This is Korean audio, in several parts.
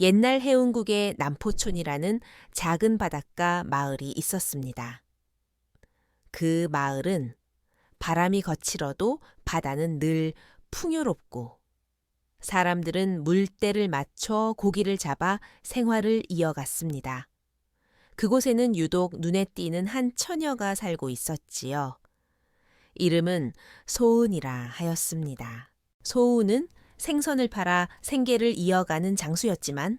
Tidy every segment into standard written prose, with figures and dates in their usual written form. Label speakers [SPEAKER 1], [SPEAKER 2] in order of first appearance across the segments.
[SPEAKER 1] 옛날 해운국의 남포촌이라는 작은 바닷가 마을이 있었습니다. 그 마을은 바람이 거칠어도 바다는 늘 풍요롭고 사람들은 물때를 맞춰 고기를 잡아 생활을 이어갔습니다. 그곳에는 유독 눈에 띄는 한 처녀가 살고 있었지요. 이름은 소은이라 하였습니다. 소은은 생선을 팔아 생계를 이어가는 장수였지만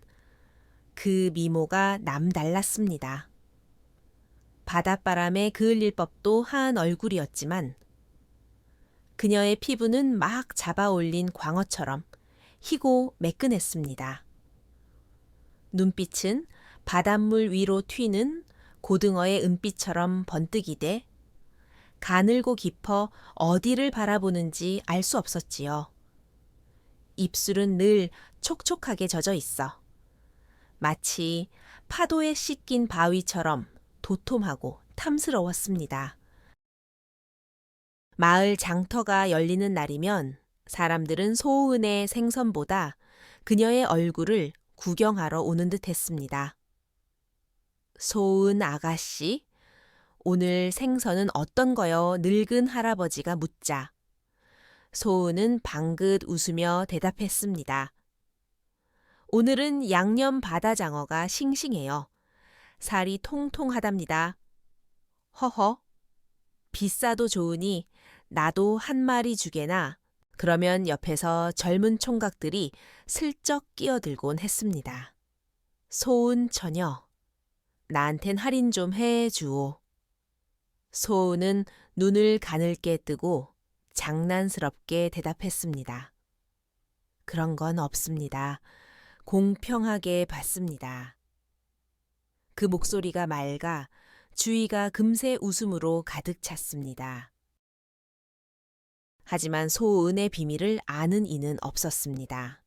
[SPEAKER 1] 그 미모가 남달랐습니다. 바닷바람에 그을릴 법도 한 얼굴이었지만 그녀의 피부는 막 잡아올린 광어처럼 희고 매끈했습니다. 눈빛은 바닷물 위로 튀는 고등어의 은빛처럼 번뜩이대 가늘고 깊어 어디를 바라보는지 알 수 없었지요. 입술은 늘 촉촉하게 젖어 있어 마치 파도에 씻긴 바위처럼 도톰하고 탐스러웠습니다. 마을 장터가 열리는 날이면 사람들은 소은의 생선보다 그녀의 얼굴을 구경하러 오는 듯 했습니다. 소은 아가씨, 오늘 생선은 어떤 거요? 늙은 할아버지가 묻자. 소은은 방긋 웃으며 대답했습니다. 오늘은 양념 바다장어가 싱싱해요. 살이 통통하답니다. 허허, 비싸도 좋으니 나도 한 마리 주게나. 그러면 옆에서 젊은 총각들이 슬쩍 끼어들곤 했습니다. 소은 처녀, 나한텐 할인 좀 해주오. 소은은 눈을 가늘게 뜨고 장난스럽게 대답했습니다. 그런 건 없습니다. 공평하게 받습니다. 그 목소리가 맑아 주위가 금세 웃음으로 가득 찼습니다. 하지만 소은의 비밀을 아는 이는 없었습니다.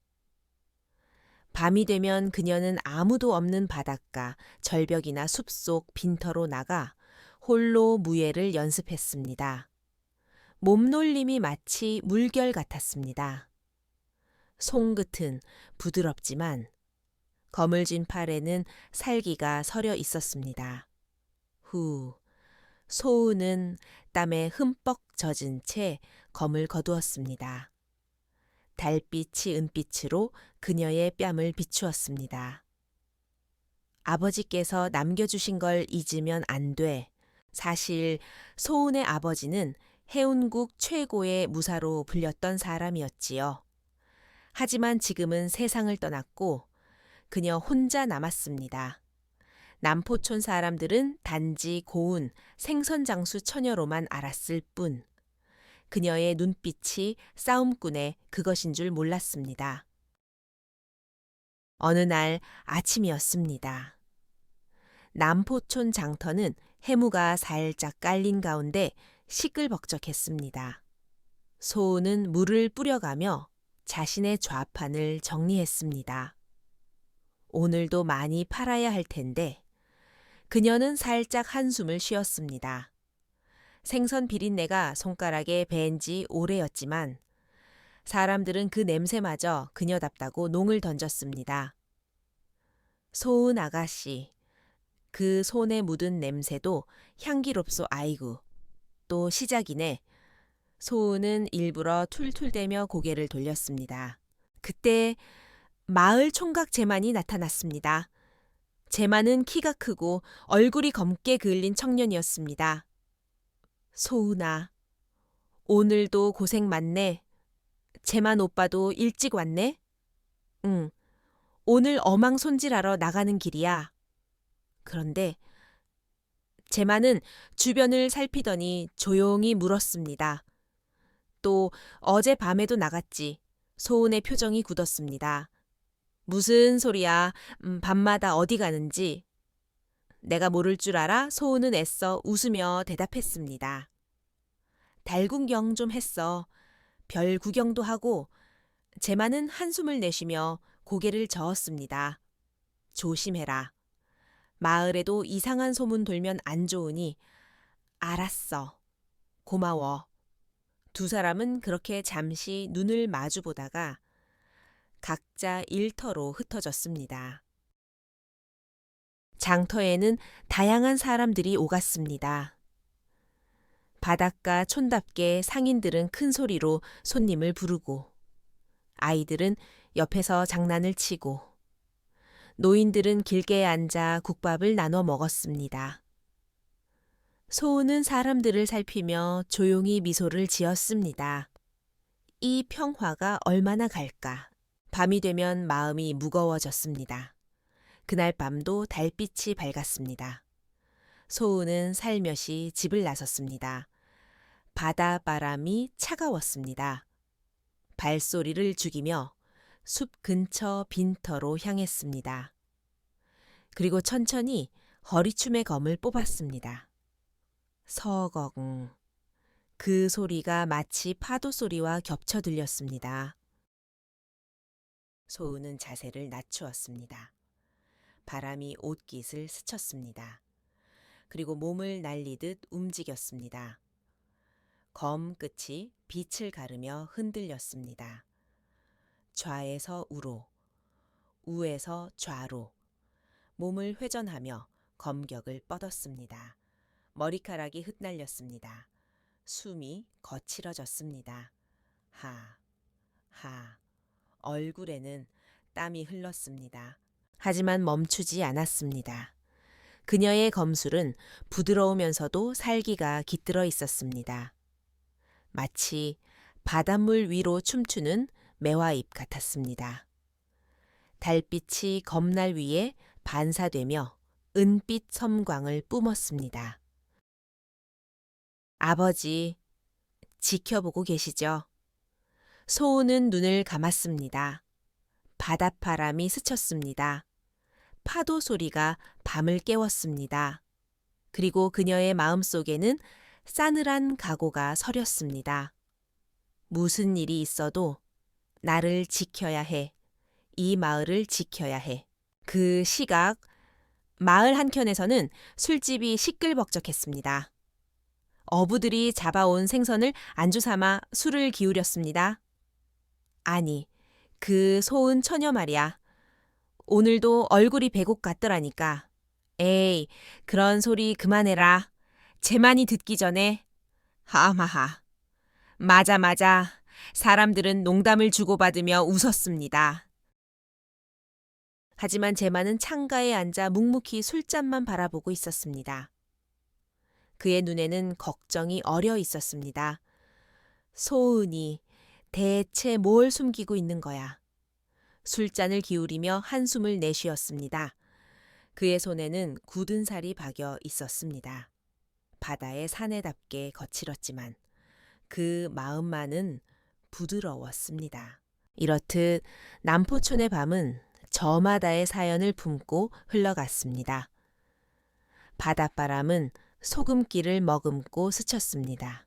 [SPEAKER 1] 밤이 되면 그녀는 아무도 없는 바닷가, 절벽이나 숲속 빈터로 나가 홀로 무예를 연습했습니다. 몸놀림이 마치 물결 같았습니다. 송긋은 부드럽지만 거물진 팔에는 살기가 서려 있었습니다. 후, 소은은 땀에 흠뻑 젖은 채 검을 거두었습니다. 달빛이 은빛으로 그녀의 뺨을 비추었습니다. 아버지께서 남겨주신 걸 잊으면 안 돼. 사실 소은의 아버지는 해운국 최고의 무사로 불렸던 사람이었지요. 하지만 지금은 세상을 떠났고 그녀 혼자 남았습니다. 남포촌 사람들은 단지 고운 생선장수 처녀로만 알았을 뿐 그녀의 눈빛이 싸움꾼의 그것인 줄 몰랐습니다. 어느 날 아침이었습니다. 남포촌 장터는 해무가 살짝 깔린 가운데 시끌벅적했습니다. 소은은 물을 뿌려가며 자신의 좌판을 정리했습니다. 오늘도 많이 팔아야 할 텐데 그녀는 살짝 한숨을 쉬었습니다. 생선 비린내가 손가락에 밴 지 오래였지만 사람들은 그 냄새마저 그녀답다고 농을 던졌습니다. 소은 아가씨, 그 손에 묻은 냄새도 향기롭소 아이구. 또 시작이네. 소은은 일부러 툴툴대며 고개를 돌렸습니다. 그때 마을 총각 제만이 나타났습니다. 제만은 키가 크고 얼굴이 검게 그을린 청년이었습니다. 소은아, 오늘도 고생 많네. 제만 오빠도 일찍 왔네? 응, 오늘 어망 손질하러 나가는 길이야. 그런데 제만은 주변을 살피더니 조용히 물었습니다. 또 어젯밤에도 나갔지. 소은의 표정이 굳었습니다. 무슨 소리야? 밤마다 어디 가는지. 내가 모를 줄 알아? 소은은 애써 웃으며 대답했습니다. 달구경 좀 했어. 별 구경도 하고. 제만은 한숨을 내쉬며 고개를 저었습니다. 조심해라. 마을에도 이상한 소문 돌면 안 좋으니. 알았어. 고마워. 두 사람은 그렇게 잠시 눈을 마주보다가 각자 일터로 흩어졌습니다. 장터에는 다양한 사람들이 오갔습니다. 바닷가 촌답게 상인들은 큰 소리로 손님을 부르고, 아이들은 옆에서 장난을 치고, 노인들은 길게 앉아 국밥을 나눠 먹었습니다. 소은은 사람들을 살피며 조용히 미소를 지었습니다. 이 평화가 얼마나 갈까? 밤이 되면 마음이 무거워졌습니다. 그날 밤도 달빛이 밝았습니다. 소은은 살며시 집을 나섰습니다. 바다바람이 차가웠습니다. 발소리를 죽이며 숲 근처 빈터로 향했습니다. 그리고 천천히 허리춤의 검을 뽑았습니다. 서걱. 그 소리가 마치 파도 소리와 겹쳐 들렸습니다. 소은은 자세를 낮추었습니다. 바람이 옷깃을 스쳤습니다. 그리고 몸을 날리듯 움직였습니다. 검 끝이 빛을 가르며 흔들렸습니다. 좌에서 우로, 우에서 좌로, 몸을 회전하며 검격을 뻗었습니다. 머리카락이 흩날렸습니다. 숨이 거칠어졌습니다. 하, 얼굴에는 땀이 흘렀습니다. 하지만 멈추지 않았습니다. 그녀의 검술은 부드러우면서도 살기가 깃들어 있었습니다. 마치 바닷물 위로 춤추는 매화잎 같았습니다. 달빛이 검날 위에 반사되며 은빛 섬광을 뿜었습니다. 아버지, 지켜보고 계시죠? 소은은 눈을 감았습니다. 바닷바람이 스쳤습니다. 파도 소리가 밤을 깨웠습니다. 그리고 그녀의 마음속에는 싸늘한 각오가 서렸습니다. 무슨 일이 있어도 나를 지켜야 해. 이 마을을 지켜야 해. 그 시각, 마을 한켠에서는 술집이 시끌벅적했습니다. 어부들이 잡아온 생선을 안주 삼아 술을 기울였습니다. 아니, 그 소은 처녀 말이야. 오늘도 얼굴이 배곡 같더라니까. 에이, 그런 소리 그만해라. 쟤만이 듣기 전에. 하하하. 맞아. 사람들은 농담을 주고받으며 웃었습니다. 하지만 제만은 창가에 앉아 묵묵히 술잔만 바라보고 있었습니다. 그의 눈에는 걱정이 어려 있었습니다. 소은이 대체 뭘 숨기고 있는 거야. 술잔을 기울이며 한숨을 내쉬었습니다. 그의 손에는 굳은 살이 박여 있었습니다. 바다의 사내답게 거칠었지만 그 마음만은 부드러웠습니다. 이렇듯 남포촌의 밤은 저마다의 사연을 품고 흘러갔습니다. 바닷바람은 소금기를 머금고 스쳤습니다.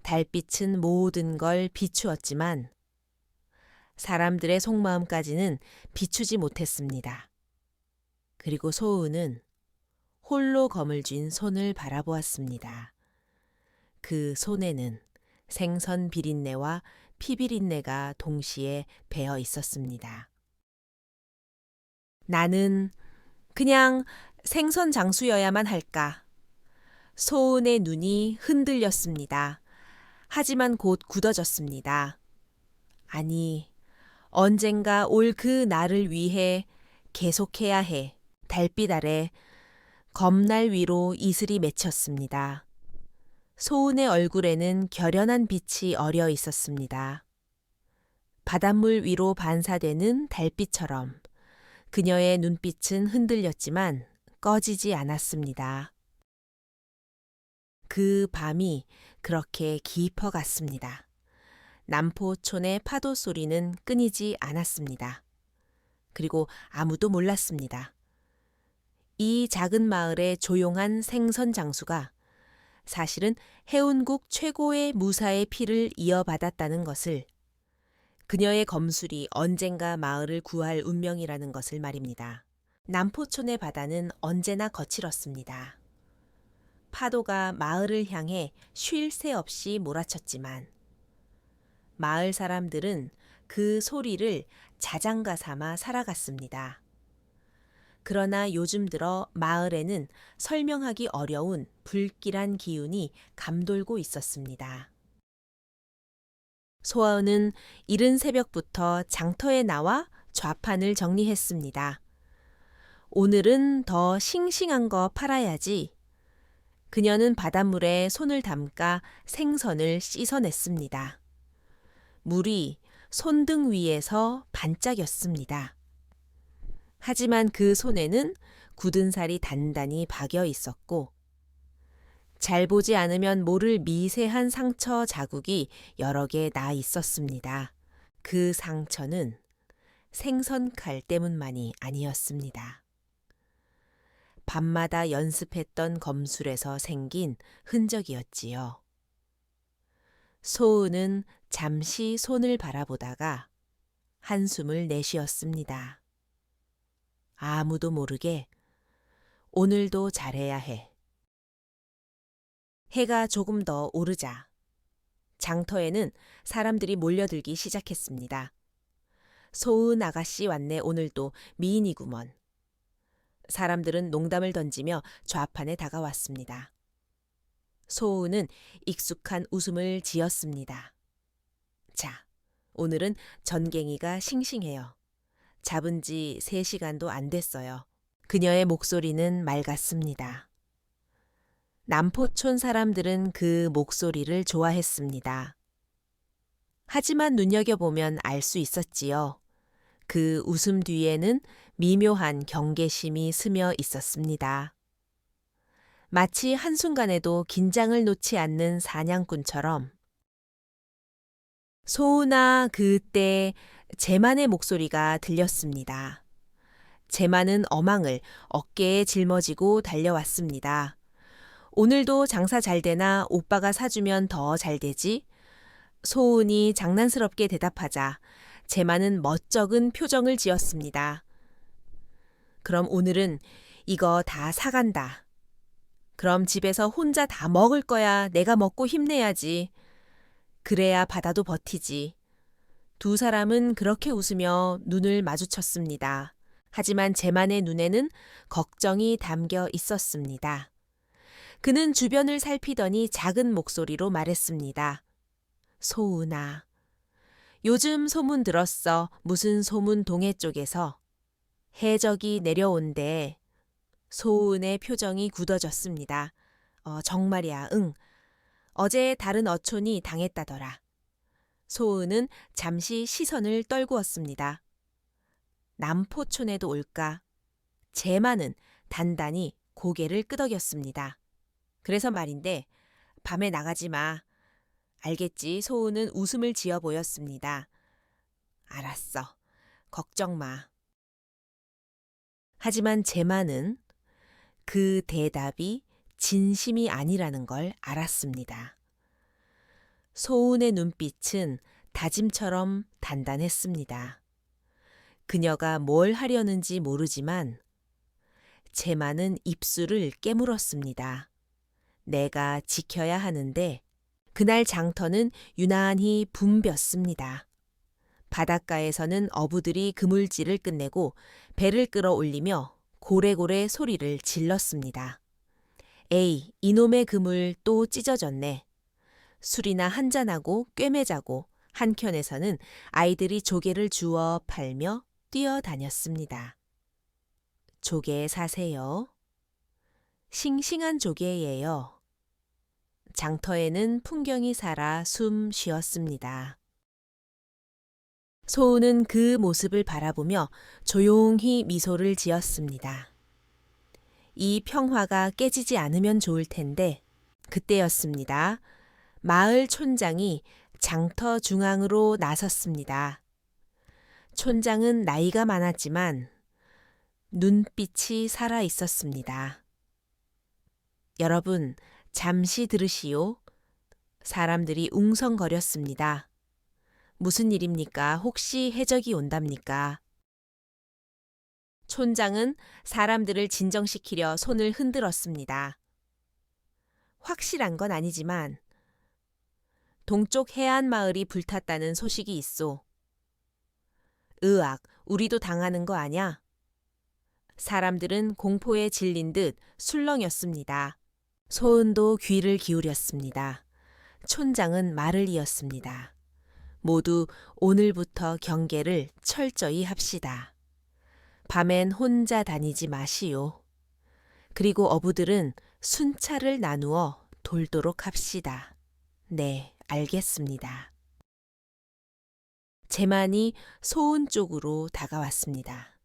[SPEAKER 1] 달빛은 모든 걸 비추었지만 사람들의 속마음까지는 비추지 못했습니다. 그리고 소은은 홀로 검을 쥔 손을 바라보았습니다. 그 손에는 생선 비린내와 피 비린내가 동시에 배어 있었습니다. 나는 그냥 생선 장수여야만 할까? 소은의 눈이 흔들렸습니다. 하지만 곧 굳어졌습니다. 아니, 언젠가 올 그 날을 위해 계속해야 해. 달빛 아래 검날 위로 이슬이 맺혔습니다. 소은의 얼굴에는 결연한 빛이 어려 있었습니다. 바닷물 위로 반사되는 달빛처럼 그녀의 눈빛은 흔들렸지만 꺼지지 않았습니다. 그 밤이 그렇게 깊어갔습니다. 남포촌의 파도 소리는 끊이지 않았습니다. 그리고 아무도 몰랐습니다. 이 작은 마을의 조용한 생선 장수가 사실은 해운국 최고의 무사의 피를 이어받았다는 것을, 그녀의 검술이 언젠가 마을을 구할 운명이라는 것을 말입니다. 남포촌의 바다는 언제나 거칠었습니다. 파도가 마을을 향해 쉴 새 없이 몰아쳤지만 마을 사람들은 그 소리를 자장가 삼아 살아갔습니다. 그러나 요즘 들어 마을에는 설명하기 어려운 불길한 기운이 감돌고 있었습니다. 소아은은 이른 새벽부터 장터에 나와 좌판을 정리했습니다. 오늘은 더 싱싱한 거 팔아야지. 그녀는 바닷물에 손을 담가 생선을 씻어냈습니다. 물이 손등 위에서 반짝였습니다. 하지만 그 손에는 굳은 살이 단단히 박여 있었고 잘 보지 않으면 모를 미세한 상처 자국이 여러 개 나 있었습니다. 그 상처는 생선칼 때문만이 아니었습니다. 밤마다 연습했던 검술에서 생긴 흔적이었지요. 소은은 잠시 손을 바라보다가 한숨을 내쉬었습니다. 아무도 모르게 오늘도 잘해야 해. 해가 조금 더 오르자 장터에는 사람들이 몰려들기 시작했습니다. 소은 아가씨 왔네 오늘도 미인이구먼. 사람들은 농담을 던지며 좌판에 다가왔습니다. 소은은 익숙한 웃음을 지었습니다. 자, 오늘은 전갱이가 싱싱해요. 잡은 지 3시간도 안 됐어요. 그녀의 목소리는 맑았습니다. 남포촌 사람들은 그 목소리를 좋아했습니다. 하지만 눈여겨보면 알 수 있었지요. 그 웃음 뒤에는 미묘한 경계심이 스며 있었습니다. 마치 한순간에도 긴장을 놓지 않는 사냥꾼처럼. 소은아, 그때 제만의 목소리가 들렸습니다. 제만은 어망을 어깨에 짊어지고 달려왔습니다. 오늘도 장사 잘 되나 오빠가 사주면 더 잘 되지? 소은이 장난스럽게 대답하자 제만은 멋쩍은 표정을 지었습니다. 그럼 오늘은 이거 다 사간다. 그럼 집에서 혼자 다 먹을 거야. 내가 먹고 힘내야지. 그래야 바다도 버티지. 두 사람은 그렇게 웃으며 눈을 마주쳤습니다. 하지만 제만의 눈에는 걱정이 담겨 있었습니다. 그는 주변을 살피더니 작은 목소리로 말했습니다. 소은아, 요즘 소문 들었어. 무슨 소문 동해 쪽에서. 해적이 내려온대. 소은의 표정이 굳어졌습니다. 정말이야, 응. 어제 다른 어촌이 당했다더라. 소은은 잠시 시선을 떨구었습니다. 남포촌에도 올까? 제만은 단단히 고개를 끄덕였습니다. 그래서 말인데 밤에 나가지 마. 알겠지? 소은은 웃음을 지어 보였습니다. 알았어. 걱정 마. 하지만 제만은 그 대답이 진심이 아니라는 걸 알았습니다. 소은의 눈빛은 다짐처럼 단단했습니다. 그녀가 뭘 하려는지 모르지만 제만은 입술을 깨물었습니다. 내가 지켜야 하는데 그날 장터는 유난히 붐볐습니다. 바닷가에서는 어부들이 그물질을 끝내고 배를 끌어올리며 고래고래 소리를 질렀습니다. 에이, 이놈의 그물 또 찢어졌네. 술이나 한잔하고 꿰매자고 한켠에서는 아이들이 조개를 주워 팔며 뛰어다녔습니다. 조개 사세요. 싱싱한 조개예요. 장터에는 풍경이 살아 숨 쉬었습니다. 소은은 그 모습을 바라보며 조용히 미소를 지었습니다. 이 평화가 깨지지 않으면 좋을 텐데 그때였습니다. 마을 촌장이 장터 중앙으로 나섰습니다. 촌장은 나이가 많았지만 눈빛이 살아 있었습니다. 여러분, 잠시 들으시오. 사람들이 웅성거렸습니다. 무슨 일입니까? 혹시 해적이 온답니까? 촌장은 사람들을 진정시키려 손을 흔들었습니다. 확실한 건 아니지만 동쪽 해안 마을이 불탔다는 소식이 있소. 으악, 우리도 당하는 거 아냐? 사람들은 공포에 질린 듯 술렁였습니다. 소은도 귀를 기울였습니다. 촌장은 말을 이었습니다. 모두 오늘부터 경계를 철저히 합시다. 밤엔 혼자 다니지 마시오. 그리고 어부들은 순찰을 나누어 돌도록 합시다. 네, 알겠습니다. 제만이 소은 쪽으로 다가왔습니다.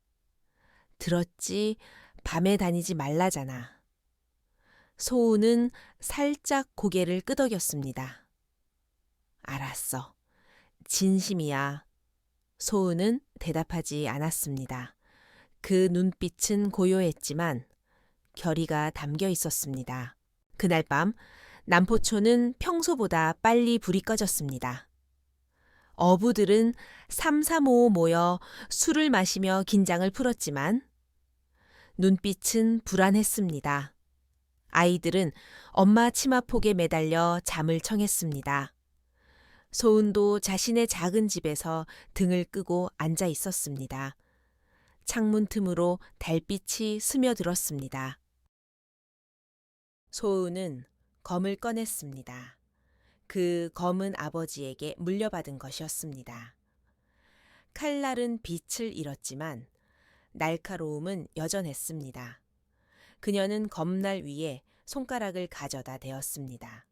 [SPEAKER 1] 들었지, 밤에 다니지 말라잖아. 소은은 살짝 고개를 끄덕였습니다. 알았어. 진심이야. 소은은 대답하지 않았습니다. 그 눈빛은 고요했지만 결의가 담겨 있었습니다. 그날 밤 남포초는 평소보다 빨리 불이 꺼졌습니다. 어부들은 삼삼오오 모여 술을 마시며 긴장을 풀었지만 눈빛은 불안했습니다. 아이들은 엄마 치마폭에 매달려 잠을 청했습니다. 소은도 자신의 작은 집에서 등을 끄고 앉아 있었습니다. 창문 틈으로 달빛이 스며들었습니다. 소은은 검을 꺼냈습니다. 그 검은 아버지에게 물려받은 것이었습니다. 칼날은 빛을 잃었지만 날카로움은 여전했습니다. 그녀는 검날 위에 손가락을 가져다 대었습니다.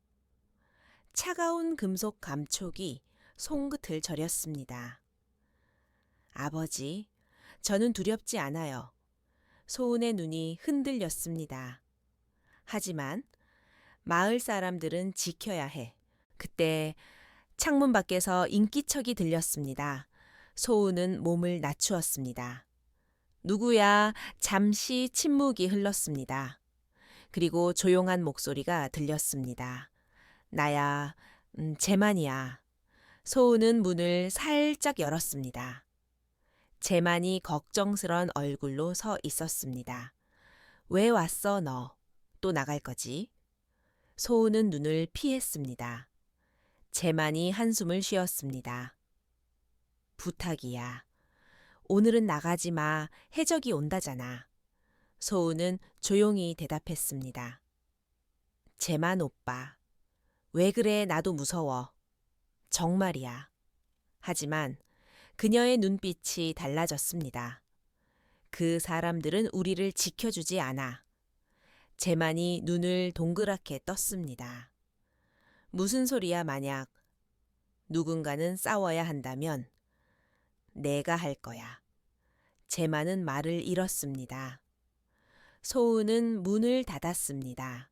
[SPEAKER 1] 차가운 금속 감촉이 손끝을 저렸습니다. 아버지, 저는 두렵지 않아요. 소은의 눈이 흔들렸습니다. 하지만 마을 사람들은 지켜야 해. 그때 창문 밖에서 인기척이 들렸습니다. 소은은 몸을 낮추었습니다. 누구야? 잠시 침묵이 흘렀습니다. 그리고 조용한 목소리가 들렸습니다. 나야, 제만이야. 소은은 문을 살짝 열었습니다. 제만이 걱정스런 얼굴로 서 있었습니다. 왜 왔어 너? 또 나갈 거지? 소은은 눈을 피했습니다. 제만이 한숨을 쉬었습니다. 부탁이야. 오늘은 나가지 마. 해적이 온다잖아. 소은은 조용히 대답했습니다. 제만 오빠. 왜 그래 나도 무서워. 정말이야. 하지만 그녀의 눈빛이 달라졌습니다. 그 사람들은 우리를 지켜주지 않아. 제만이 눈을 동그랗게 떴습니다. 무슨 소리야 만약 누군가는 싸워야 한다면 내가 할 거야. 제만은 말을 잃었습니다. 소은은 문을 닫았습니다.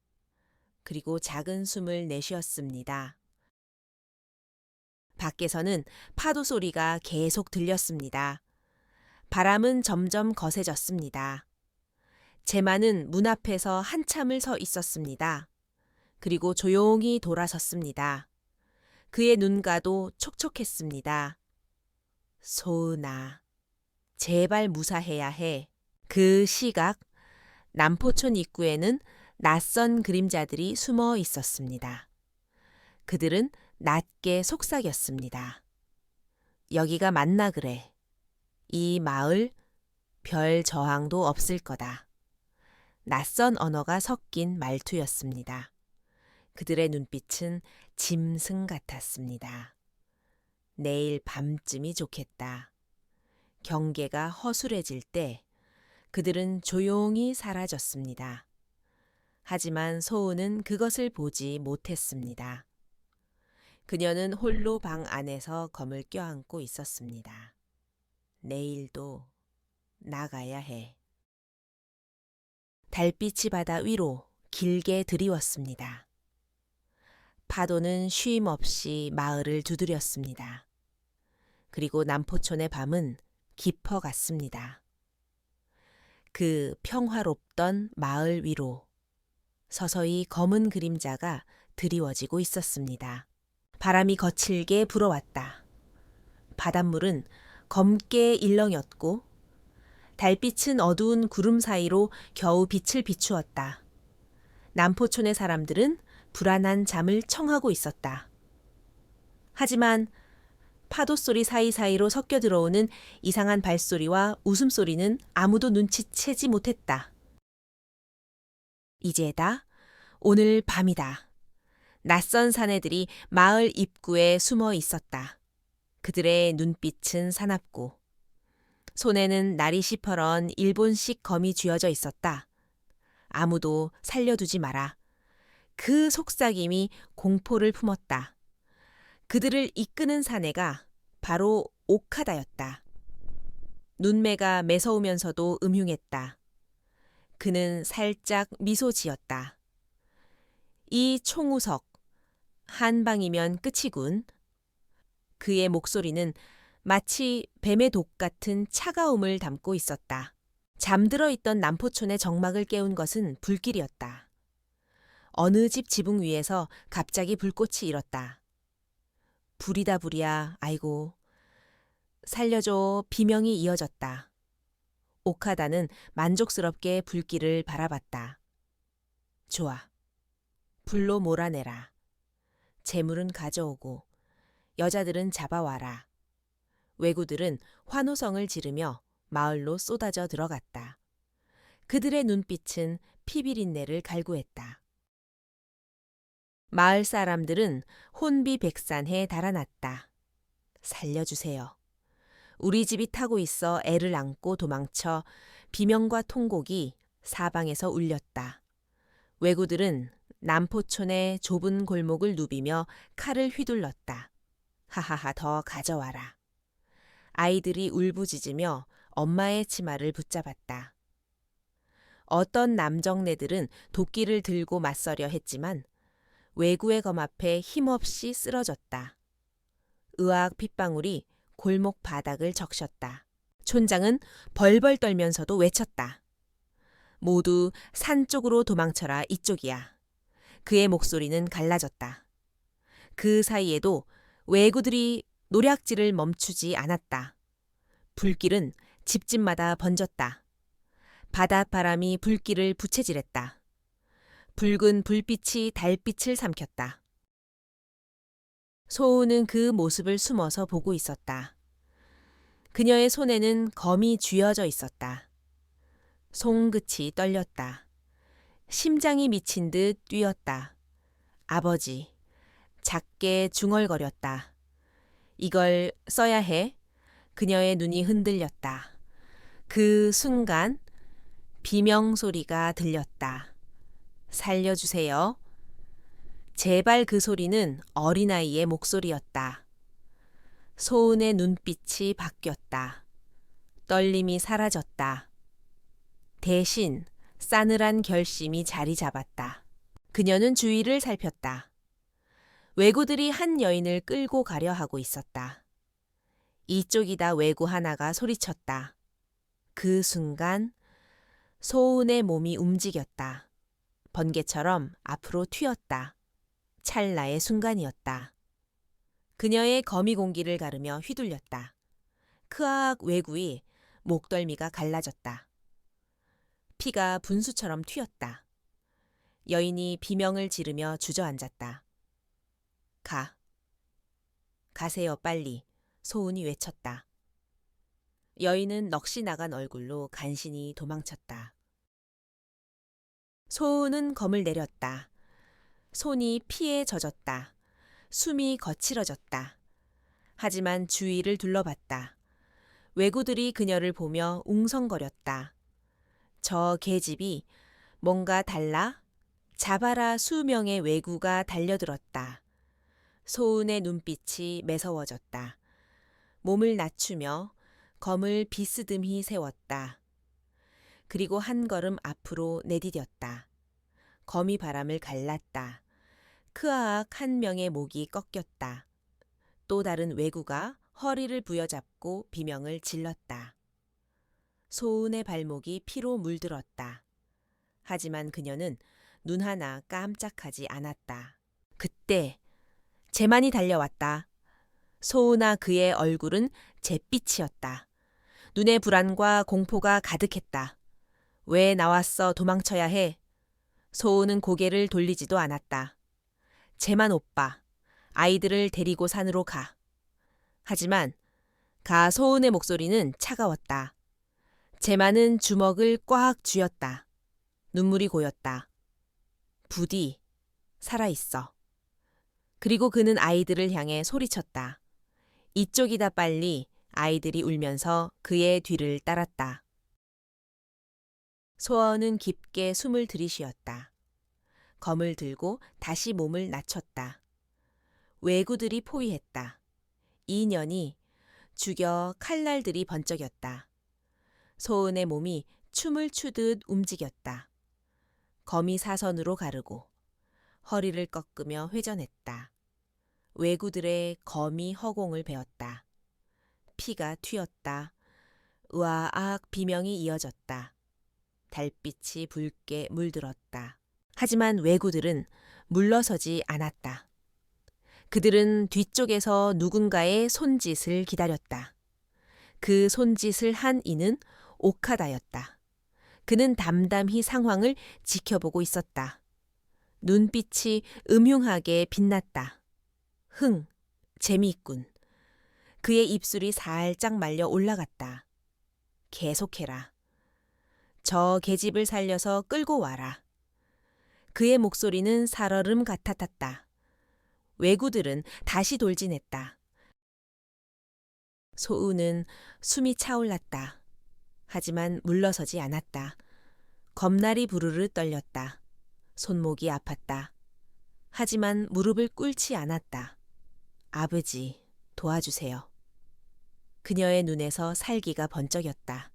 [SPEAKER 1] 그리고 작은 숨을 내쉬었습니다. 밖에서는 파도 소리가 계속 들렸습니다. 바람은 점점 거세졌습니다. 제만은 문 앞에서 한참을 서 있었습니다. 그리고 조용히 돌아섰습니다. 그의 눈가도 촉촉했습니다. 소은아, 제발 무사해야 해. 그 시각 남포촌 입구에는 낯선 그림자들이 숨어 있었습니다. 그들은 낮게 속삭였습니다. 여기가 맞나 그래. 이 마을 별 저항도 없을 거다. 낯선 언어가 섞인 말투였습니다. 그들의 눈빛은 짐승 같았습니다. 내일 밤쯤이 좋겠다. 경계가 허술해질 때 그들은 조용히 사라졌습니다. 하지만 소은은 그것을 보지 못했습니다. 그녀는 홀로 방 안에서 검을 껴안고 있었습니다. 내일도 나가야 해. 달빛이 바다 위로 길게 드리웠습니다. 파도는 쉼 없이 마을을 두드렸습니다. 그리고 남포촌의 밤은 깊어갔습니다. 그 평화롭던 마을 위로 서서히 검은 그림자가 드리워지고 있었습니다. 바람이 거칠게 불어왔다. 바닷물은 검게 일렁였고 달빛은 어두운 구름 사이로 겨우 빛을 비추었다. 남포촌의 사람들은 불안한 잠을 청하고 있었다. 하지만 파도소리 사이사이로 섞여 들어오는 이상한 발소리와 웃음소리는 아무도 눈치채지 못했다. 이제다. 오늘 밤이다. 낯선 사내들이 마을 입구에 숨어 있었다. 그들의 눈빛은 사납고 손에는 날이 시퍼런 일본식 검이 쥐어져 있었다. 아무도 살려두지 마라. 그 속삭임이 공포를 품었다. 그들을 이끄는 사내가 바로 오카다였다. 눈매가 매서우면서도 음흉했다. 그는 살짝 미소 지었다. 이 총우석, 한 방이면 끝이군. 그의 목소리는 마치 뱀의 독 같은 차가움을 담고 있었다. 잠들어 있던 남포촌의 정막을 깨운 것은 불길이었다. 어느 집 지붕 위에서 갑자기 불꽃이 일었다. 불이다 불이야, 아이고. 살려줘, 비명이 이어졌다. 오카다는 만족스럽게 불길을 바라봤다. 좋아. 불로 몰아내라. 재물은 가져오고 여자들은 잡아와라. 왜구들은 환호성을 지르며 마을로 쏟아져 들어갔다. 그들의 눈빛은 피비린내를 갈구했다. 마을 사람들은 혼비백산해 달아났다. 살려주세요. 우리 집이 타고 있어 애를 안고 도망쳐 비명과 통곡이 사방에서 울렸다. 왜구들은 남포촌의 좁은 골목을 누비며 칼을 휘둘렀다. 하하하, 더 가져와라. 아이들이 울부짖으며 엄마의 치마를 붙잡았다. 어떤 남정네들은 도끼를 들고 맞서려 했지만 왜구의 검 앞에 힘없이 쓰러졌다. 의학 핏방울이 골목 바닥을 적셨다. 촌장은 벌벌 떨면서도 외쳤다. 모두 산 쪽으로 도망쳐라, 이쪽이야. 그의 목소리는 갈라졌다. 그 사이에도 왜구들이 노략질을 멈추지 않았다. 불길은 집집마다 번졌다. 바닷바람이 불길을 부채질했다. 붉은 불빛이 달빛을 삼켰다. 소우는 그 모습을 숨어서 보고 있었다. 그녀의 손에는 검이 쥐어져 있었다. 손끝이 떨렸다. 심장이 미친 듯 뛰었다. 아버지, 작게 중얼거렸다. 이걸 써야 해. 그녀의 눈이 흔들렸다. 그 순간 비명 소리가 들렸다. 살려주세요. 제발. 그 소리는 어린아이의 목소리였다. 소은의 눈빛이 바뀌었다. 떨림이 사라졌다. 대신 싸늘한 결심이 자리 잡았다. 그녀는 주위를 살폈다. 왜구들이 한 여인을 끌고 가려 하고 있었다. 이쪽이다. 왜구 하나가 소리쳤다. 그 순간 소은의 몸이 움직였다. 번개처럼 앞으로 튀었다. 찰나의 순간이었다. 그녀의 거미 공기를 가르며 휘둘렸다. 크악. 왜구의 목덜미가 갈라졌다. 피가 분수처럼 튀었다. 여인이 비명을 지르며 주저앉았다. 가세요, 빨리. 소은이 외쳤다. 여인은 넋이 나간 얼굴로 간신히 도망쳤다. 소은은 검을 내렸다. 손이 피에 젖었다. 숨이 거칠어졌다. 하지만 주위를 둘러봤다. 왜구들이 그녀를 보며 웅성거렸다. 저 계집이 뭔가 달라? 잡아라. 수명의 왜구가 달려들었다. 소은의 눈빛이 매서워졌다. 몸을 낮추며 검을 비스듬히 세웠다. 그리고 한 걸음 앞으로 내디뎠다. 검이 바람을 갈랐다. 크아악 한 명의 목이 꺾였다. 또 다른 왜구가 허리를 부여잡고 비명을 질렀다. 소은의 발목이 피로 물들었다. 하지만 그녀는 눈 하나 깜짝하지 않았다. 그때 재만이 달려왔다. 소은아, 그의 얼굴은 잿빛이었다. 눈에 불안과 공포가 가득했다. 왜 나왔어? 도망쳐야 해. 소은은 고개를 돌리지도 않았다. 재만 오빠, 아이들을 데리고 산으로 가. 하지만 가소은의 목소리는 차가웠다. 제마는 주먹을 꽉 쥐었다. 눈물이 고였다. 부디 살아있어. 그리고 그는 아이들을 향해 소리쳤다. 이쪽이다 빨리. 아이들이 울면서 그의 뒤를 따랐다. 소원은 깊게 숨을 들이쉬었다. 검을 들고 다시 몸을 낮췄다. 왜구들이 포위했다. 이 년이 죽여 칼날들이 번쩍였다. 소은의 몸이 춤을 추듯 움직였다. 검이 사선으로 가르고 허리를 꺾으며 회전했다. 왜구들의 검이 허공을 베었다. 피가 튀었다. 으아악 비명이 이어졌다. 달빛이 붉게 물들었다. 하지만 왜구들은 물러서지 않았다. 그들은 뒤쪽에서 누군가의 손짓을 기다렸다. 그 손짓을 한 이는 오카다였다. 그는 담담히 상황을 지켜보고 있었다. 눈빛이 음흉하게 빛났다. 재미있군. 그의 입술이 살짝 말려 올라갔다. 계속해라. 저 계집을 살려서 끌고 와라. 그의 목소리는 살얼음 같았다. 왜구들은 다시 돌진했다. 소은은 숨이 차올랐다. 하지만 물러서지 않았다. 겁날이 부르르 떨렸다. 손목이 아팠다. 하지만 무릎을 꿇지 않았다. 아버지, 도와주세요. 그녀의 눈에서 살기가 번쩍였다.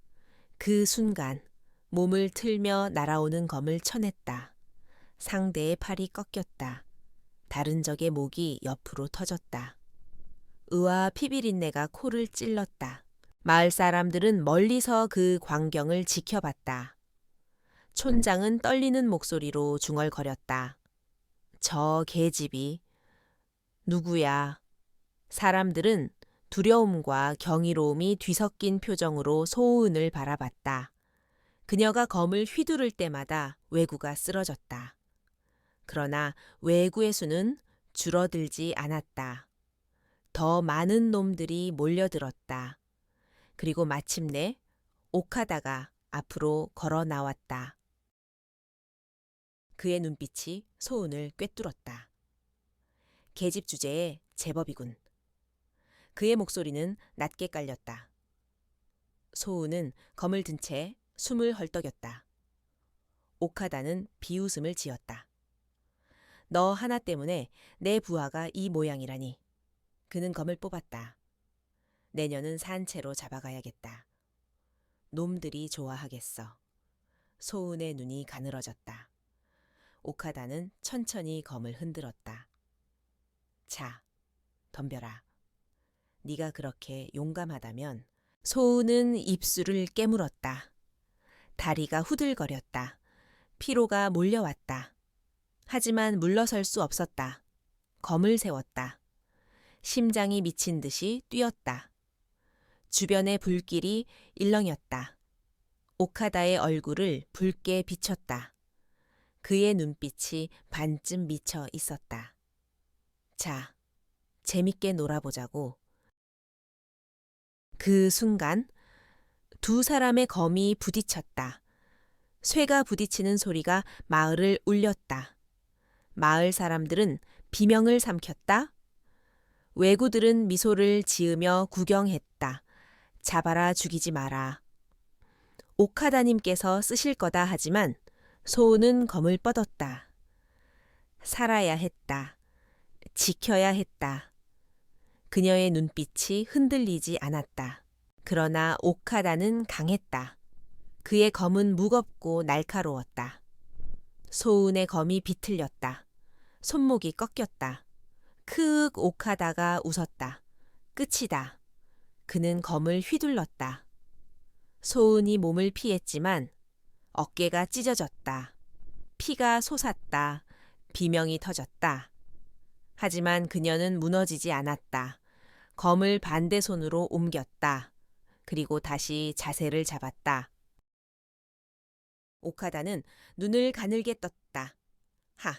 [SPEAKER 1] 그 순간 몸을 틀며 날아오는 검을 쳐냈다. 상대의 팔이 꺾였다. 다른 적의 목이 옆으로 터졌다. 의와 피비린내가 코를 찔렀다. 마을 사람들은 멀리서 그 광경을 지켜봤다. 촌장은 떨리는 목소리로 중얼거렸다. 저 계집이 누구야? 사람들은 두려움과 경이로움이 뒤섞인 표정으로 소은을 바라봤다. 그녀가 검을 휘두를 때마다 왜구가 쓰러졌다. 그러나 왜구의 수는 줄어들지 않았다. 더 많은 놈들이 몰려들었다. 그리고 마침내 오카다가 앞으로 걸어 나왔다. 그의 눈빛이 소은을 꿰뚫었다. 계집 주제에 제법이군. 그의 목소리는 낮게 깔렸다. 소은은 검을 든 채 숨을 헐떡였다. 오카다는 비웃음을 지었다. 너 하나 때문에 내 부하가 이 모양이라니. 그는 검을 뽑았다. 내년은 산채로 잡아가야겠다. 놈들이 좋아하겠어. 소은의 눈이 가늘어졌다. 오카다는 천천히 검을 흔들었다. 자, 덤벼라. 네가 그렇게 용감하다면. 소은은 입술을 깨물었다. 다리가 후들거렸다. 피로가 몰려왔다. 하지만 물러설 수 없었다. 검을 세웠다. 심장이 미친 듯이 뛰었다. 주변의 불길이 일렁였다. 오카다의 얼굴을 붉게 비쳤다. 그의 눈빛이 반쯤 미쳐 있었다. 자, 재밌게 놀아보자고. 그 순간 두 사람의 검이 부딪혔다. 쇠가 부딪히는 소리가 마을을 울렸다. 마을 사람들은 비명을 삼켰다. 왜구들은 미소를 지으며 구경했다. 잡아라 죽이지 마라. 오카다님께서 쓰실 거다 하지만 소은은 검을 뻗었다. 살아야 했다. 지켜야 했다. 그녀의 눈빛이 흔들리지 않았다. 그러나 오카다는 강했다. 그의 검은 무겁고 날카로웠다. 소은의 검이 비틀렸다. 손목이 꺾였다. 크윽 오카다가 웃었다. 끝이다. 그는 검을 휘둘렀다. 소은이 몸을 피했지만 어깨가 찢어졌다. 피가 솟았다. 비명이 터졌다. 하지만 그녀는 무너지지 않았다. 검을 반대 손으로 옮겼다. 그리고 다시 자세를 잡았다. 오카다는 눈을 가늘게 떴다. 하,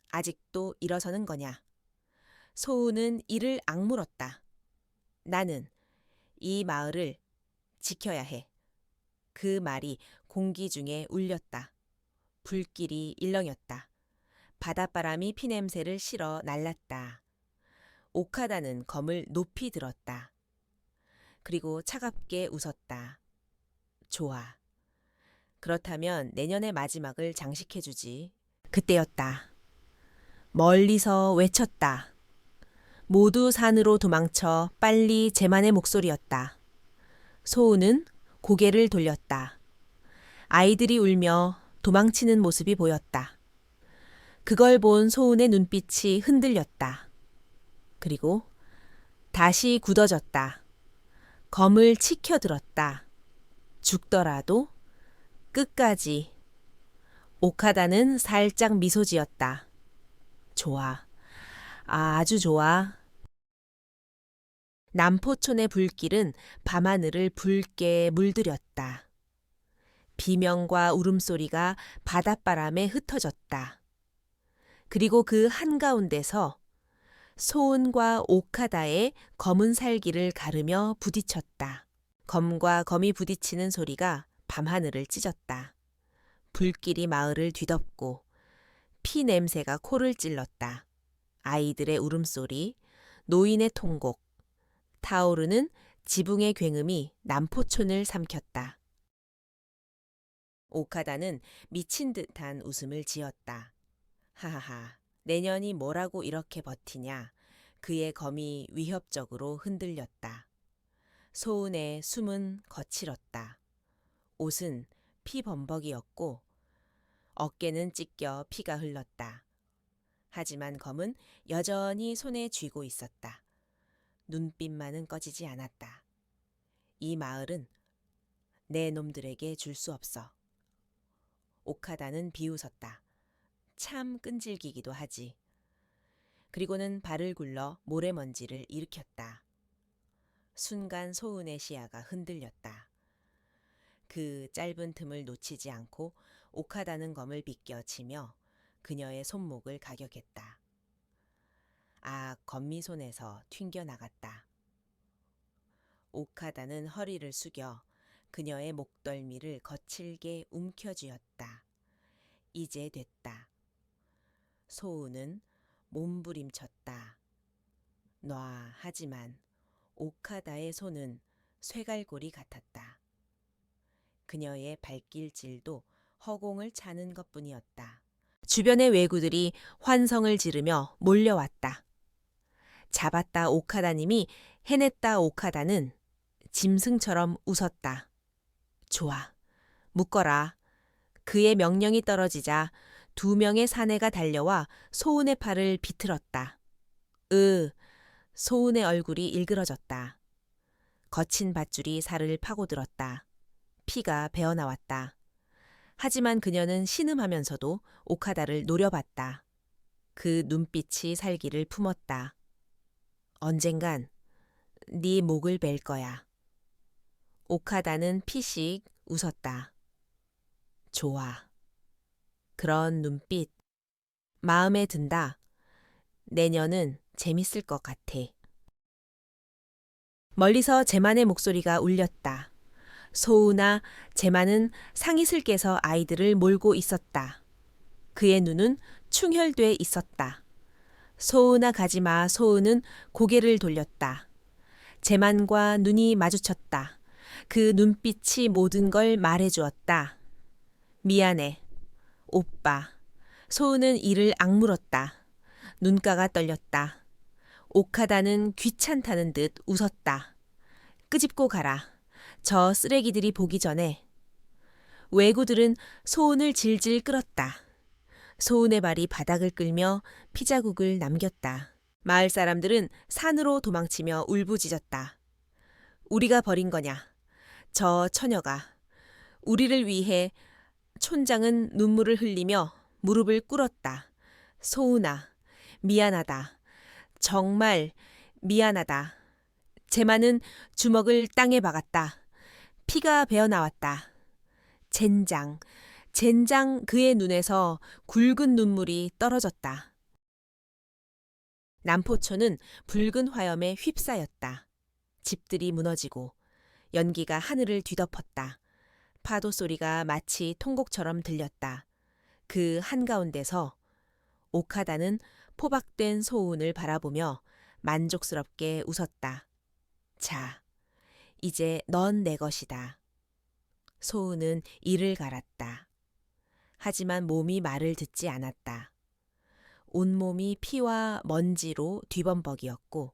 [SPEAKER 1] 아직도 일어서는 거냐. 소은은 이를 악물었다. 나는 이 마을을 지켜야 해. 그 말이 공기 중에 울렸다. 불길이 일렁였다. 바닷바람이 피냄새를 실어 날랐다. 오카다는 검을 높이 들었다. 그리고 차갑게 웃었다. 좋아. 그렇다면 내년의 마지막을 장식해주지. 그때였다. 멀리서 외쳤다. 모두 산으로 도망쳐 빨리 제만의 목소리였다. 소우는 고개를 돌렸다. 아이들이 울며 도망치는 모습이 보였다. 그걸 본 소운의 눈빛이 흔들렸다. 그리고 다시 굳어졌다. 검을 치켜들었다. 죽더라도 끝까지. 오카다는 살짝 미소 지었다. 좋아. 아주 좋아. 남포촌의 불길은 밤하늘을 붉게 물들였다. 비명과 울음소리가 바닷바람에 흩어졌다. 그리고 그 한가운데서 소은과 오카다의 검은 살기를 가르며 부딪혔다. 검과 검이 부딪히는 소리가 밤하늘을 찢었다. 불길이 마을을 뒤덮고 피 냄새가 코를 찔렀다. 아이들의 울음소리, 노인의 통곡, 타오르는 지붕의 굉음이 남포촌을 삼켰다. 오카다는 미친 듯한 웃음을 지었다. 하하하, 내년이 뭐라고 이렇게 버티냐. 그의 검이 위협적으로 흔들렸다. 소은의 숨은 거칠었다. 옷은 피범벅이었고 어깨는 찢겨 피가 흘렀다. 하지만 검은 여전히 손에 쥐고 있었다. 눈빛만은 꺼지지 않았다. 이 마을은 내 놈들에게 줄 수 없어. 오카다는 비웃었다. 참 끈질기기도 하지. 그리고는 발을 굴러 모래먼지를 일으켰다. 순간 소은의 시야가 흔들렸다. 그 짧은 틈을 놓치지 않고 오카다는 검을 비껴치며 그녀의 손목을 가격했다. 아, 검이 손에서 튕겨나갔다. 오카다는 허리를 숙여 그녀의 목덜미를 거칠게 움켜쥐었다. 이제 됐다. 소우는 몸부림쳤다. 놔 하지만 오카다의 손은 쇠갈고리 같았다. 그녀의 발길질도 허공을 차는 것뿐이었다. 주변의 왜구들이 환성을 지르며 몰려왔다. 잡았다 오카다님이 해냈다 오카다는 짐승처럼 웃었다. 좋아, 묶어라. 그의 명령이 떨어지자 2명의 사내가 달려와 소은의 팔을 비틀었다. 소은의 얼굴이 일그러졌다. 거친 밧줄이 살을 파고들었다. 피가 배어나왔다. 하지만 그녀는 신음하면서도 오카다를 노려봤다. 그 눈빛이 살기를 품었다. 언젠간 네 목을 벨 거야. 오카다는 피식 웃었다. 좋아. 그런 눈빛 마음에 든다. 내년은 재밌을 것 같아. 멀리서 제만의 목소리가 울렸다. 소우나 제만은 상잇을 깨서 아이들을 몰고 있었다. 그의 눈은 충혈돼 있었다. 소우나 가지마. 소우는 고개를 돌렸다. 제만과 눈이 마주쳤다. 그 눈빛이 모든 걸 말해주었다. 미안해. 오빠. 소우는 이를 악물었다. 눈가가 떨렸다. 오카다는 귀찮다는 듯 웃었다. 끄집고 가라. 저 쓰레기들이 보기 전에. 왜구들은 소은을 질질 끌었다. 소은의 발이 바닥을 끌며 피자국을 남겼다. 마을 사람들은 산으로 도망치며 울부짖었다. 우리가 버린 거냐. 저 처녀가. 우리를 위해. 촌장은 눈물을 흘리며 무릎을 꿇었다. 소은아, 미안하다. 정말 미안하다. 제만은 주먹을 땅에 박았다. 피가 배어나왔다. 젠장 그의 눈에서 굵은 눈물이 떨어졌다. 남포촌은 붉은 화염에 휩싸였다. 집들이 무너지고 연기가 하늘을 뒤덮었다. 파도 소리가 마치 통곡처럼 들렸다. 그 한가운데서 오카다는 포박된 소운을 바라보며 만족스럽게 웃었다. 자, 이제 넌 내 것이다. 소운은 이를 갈았다. 하지만 몸이 말을 듣지 않았다. 온몸이 피와 먼지로 뒤범벅이었고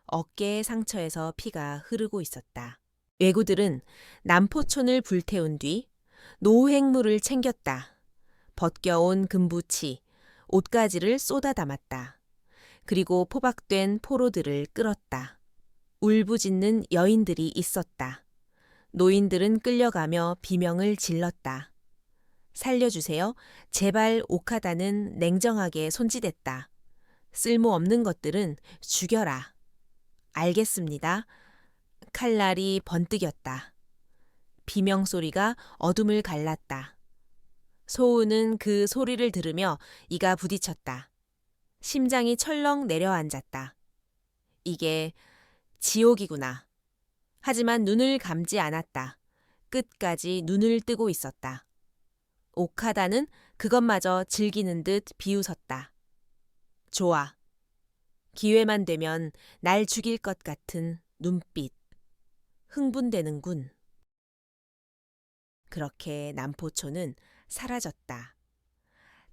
[SPEAKER 1] 어깨의 상처에서 피가 흐르고 있었다. 왜구들은 남포촌을 불태운 뒤 노획물을 챙겼다. 벗겨온 금부치, 옷가지를 쏟아 담았다. 그리고 포박된 포로들을 끌었다. 울부짖는 여인들이 있었다. 노인들은 끌려가며 비명을 질렀다. 살려주세요. 제발 오카다는 냉정하게 손짓했다. 쓸모없는 것들은 죽여라. 알겠습니다. 칼날이 번뜩였다. 비명소리가 어둠을 갈랐다. 소우는 그 소리를 들으며 이가 부딪혔다. 심장이 철렁 내려앉았다. 이게 지옥이구나. 하지만 눈을 감지 않았다. 끝까지 눈을 뜨고 있었다. 오카다는 그것마저 즐기는 듯 비웃었다. 좋아. 기회만 되면 날 죽일 것 같은 눈빛. 흥분되는군. 그렇게 남포초는 사라졌다.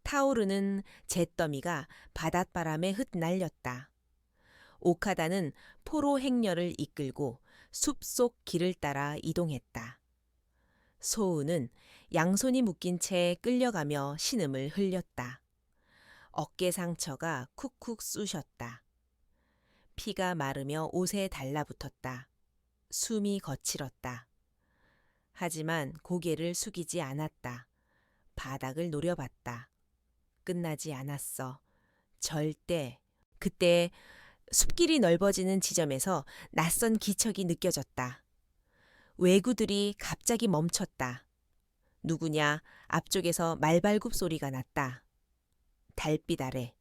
[SPEAKER 1] 타오르는 잿더미가 바닷바람에 흩날렸다. 오카다는 포로 행렬을 이끌고 숲속 길을 따라 이동했다. 소우는 양손이 묶인 채 끌려가며 신음을 흘렸다. 어깨 상처가 쿡쿡 쑤셨다. 피가 마르며 옷에 달라붙었다. 숨이 거칠었다. 하지만 고개를 숙이지 않았다. 바닥을 노려봤다. 끝나지 않았어. 절대. 그때 숲길이 넓어지는 지점에서 낯선 기척이 느껴졌다. 왜구들이 갑자기 멈췄다. 누구냐 앞쪽에서 말발굽 소리가 났다. 달빛 아래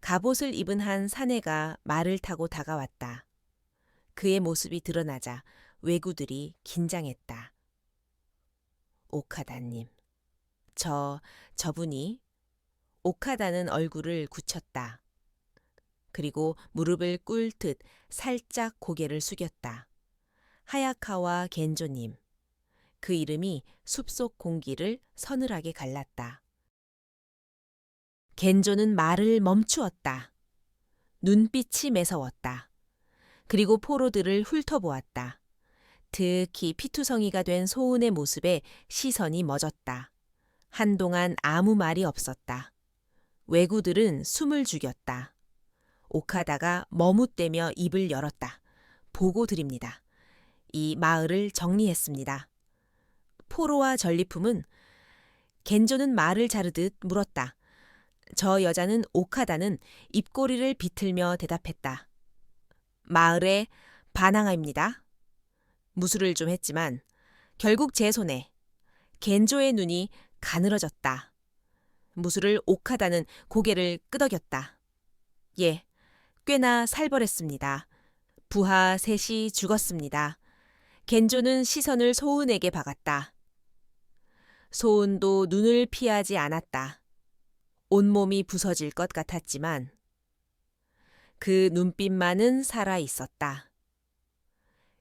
[SPEAKER 1] 갑옷을 입은 한 사내가 말을 타고 다가왔다. 그의 모습이 드러나자 왜구들이 긴장했다. 오카다님. 저분이? 오카다는 얼굴을 굳혔다. 그리고 무릎을 꿇듯 살짝 고개를 숙였다. 하야카와 겐조님. 그 이름이 숲속 공기를 서늘하게 갈랐다. 겐조는 말을 멈추었다. 눈빛이 매서웠다. 그리고 포로들을 훑어보았다. 특히 피투성이가 된 소운의 모습에 시선이 멎었다. 한동안 아무 말이 없었다. 왜구들은 숨을 죽였다. 오카다가 머뭇대며 입을 열었다. 보고 드립니다. 이 마을을 정리했습니다. 포로와 전리품은 겐조는 말을 자르듯 물었다. 저 여자는 오카다는 입꼬리를 비틀며 대답했다. 마을의 바나가입니다. 무술을 좀 했지만 결국 제 손에 겐조의 눈이 가늘어졌다. 무술을 오카다는 고개를 끄덕였다. 예, 꽤나 살벌했습니다. 부하 셋이 죽었습니다. 겐조는 시선을 소운에게 박았다. 소운도 눈을 피하지 않았다. 온몸이 부서질 것 같았지만 그 눈빛만은 살아 있었다.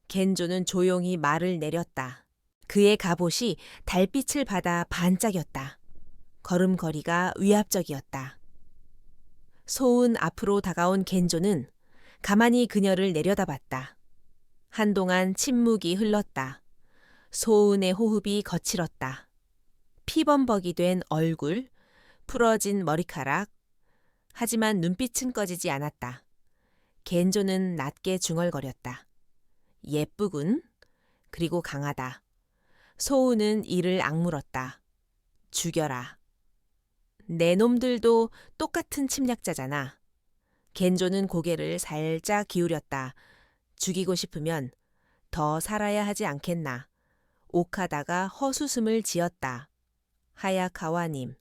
[SPEAKER 1] 겐조는 조용히 말을 내렸다. 그의 갑옷이 달빛을 받아 반짝였다. 걸음걸이가 위압적이었다. 소운 앞으로 다가온 겐조는 가만히 그녀를 내려다봤다. 한동안 침묵이 흘렀다. 소운의 호흡이 거칠었다. 피범벅이 된 얼굴, 풀어진 머리카락. 하지만 눈빛은 꺼지지 않았다. 겐조는 낮게 중얼거렸다. 예쁘군. 그리고 강하다. 소운은 이를 악물었다. 죽여라. 내 놈들도 똑같은 침략자잖아. 겐조는 고개를 살짝 기울였다. 죽이고 싶으면 더 살아야 하지 않겠나. 오카다가 헛웃음을 지었다. 하야카와님,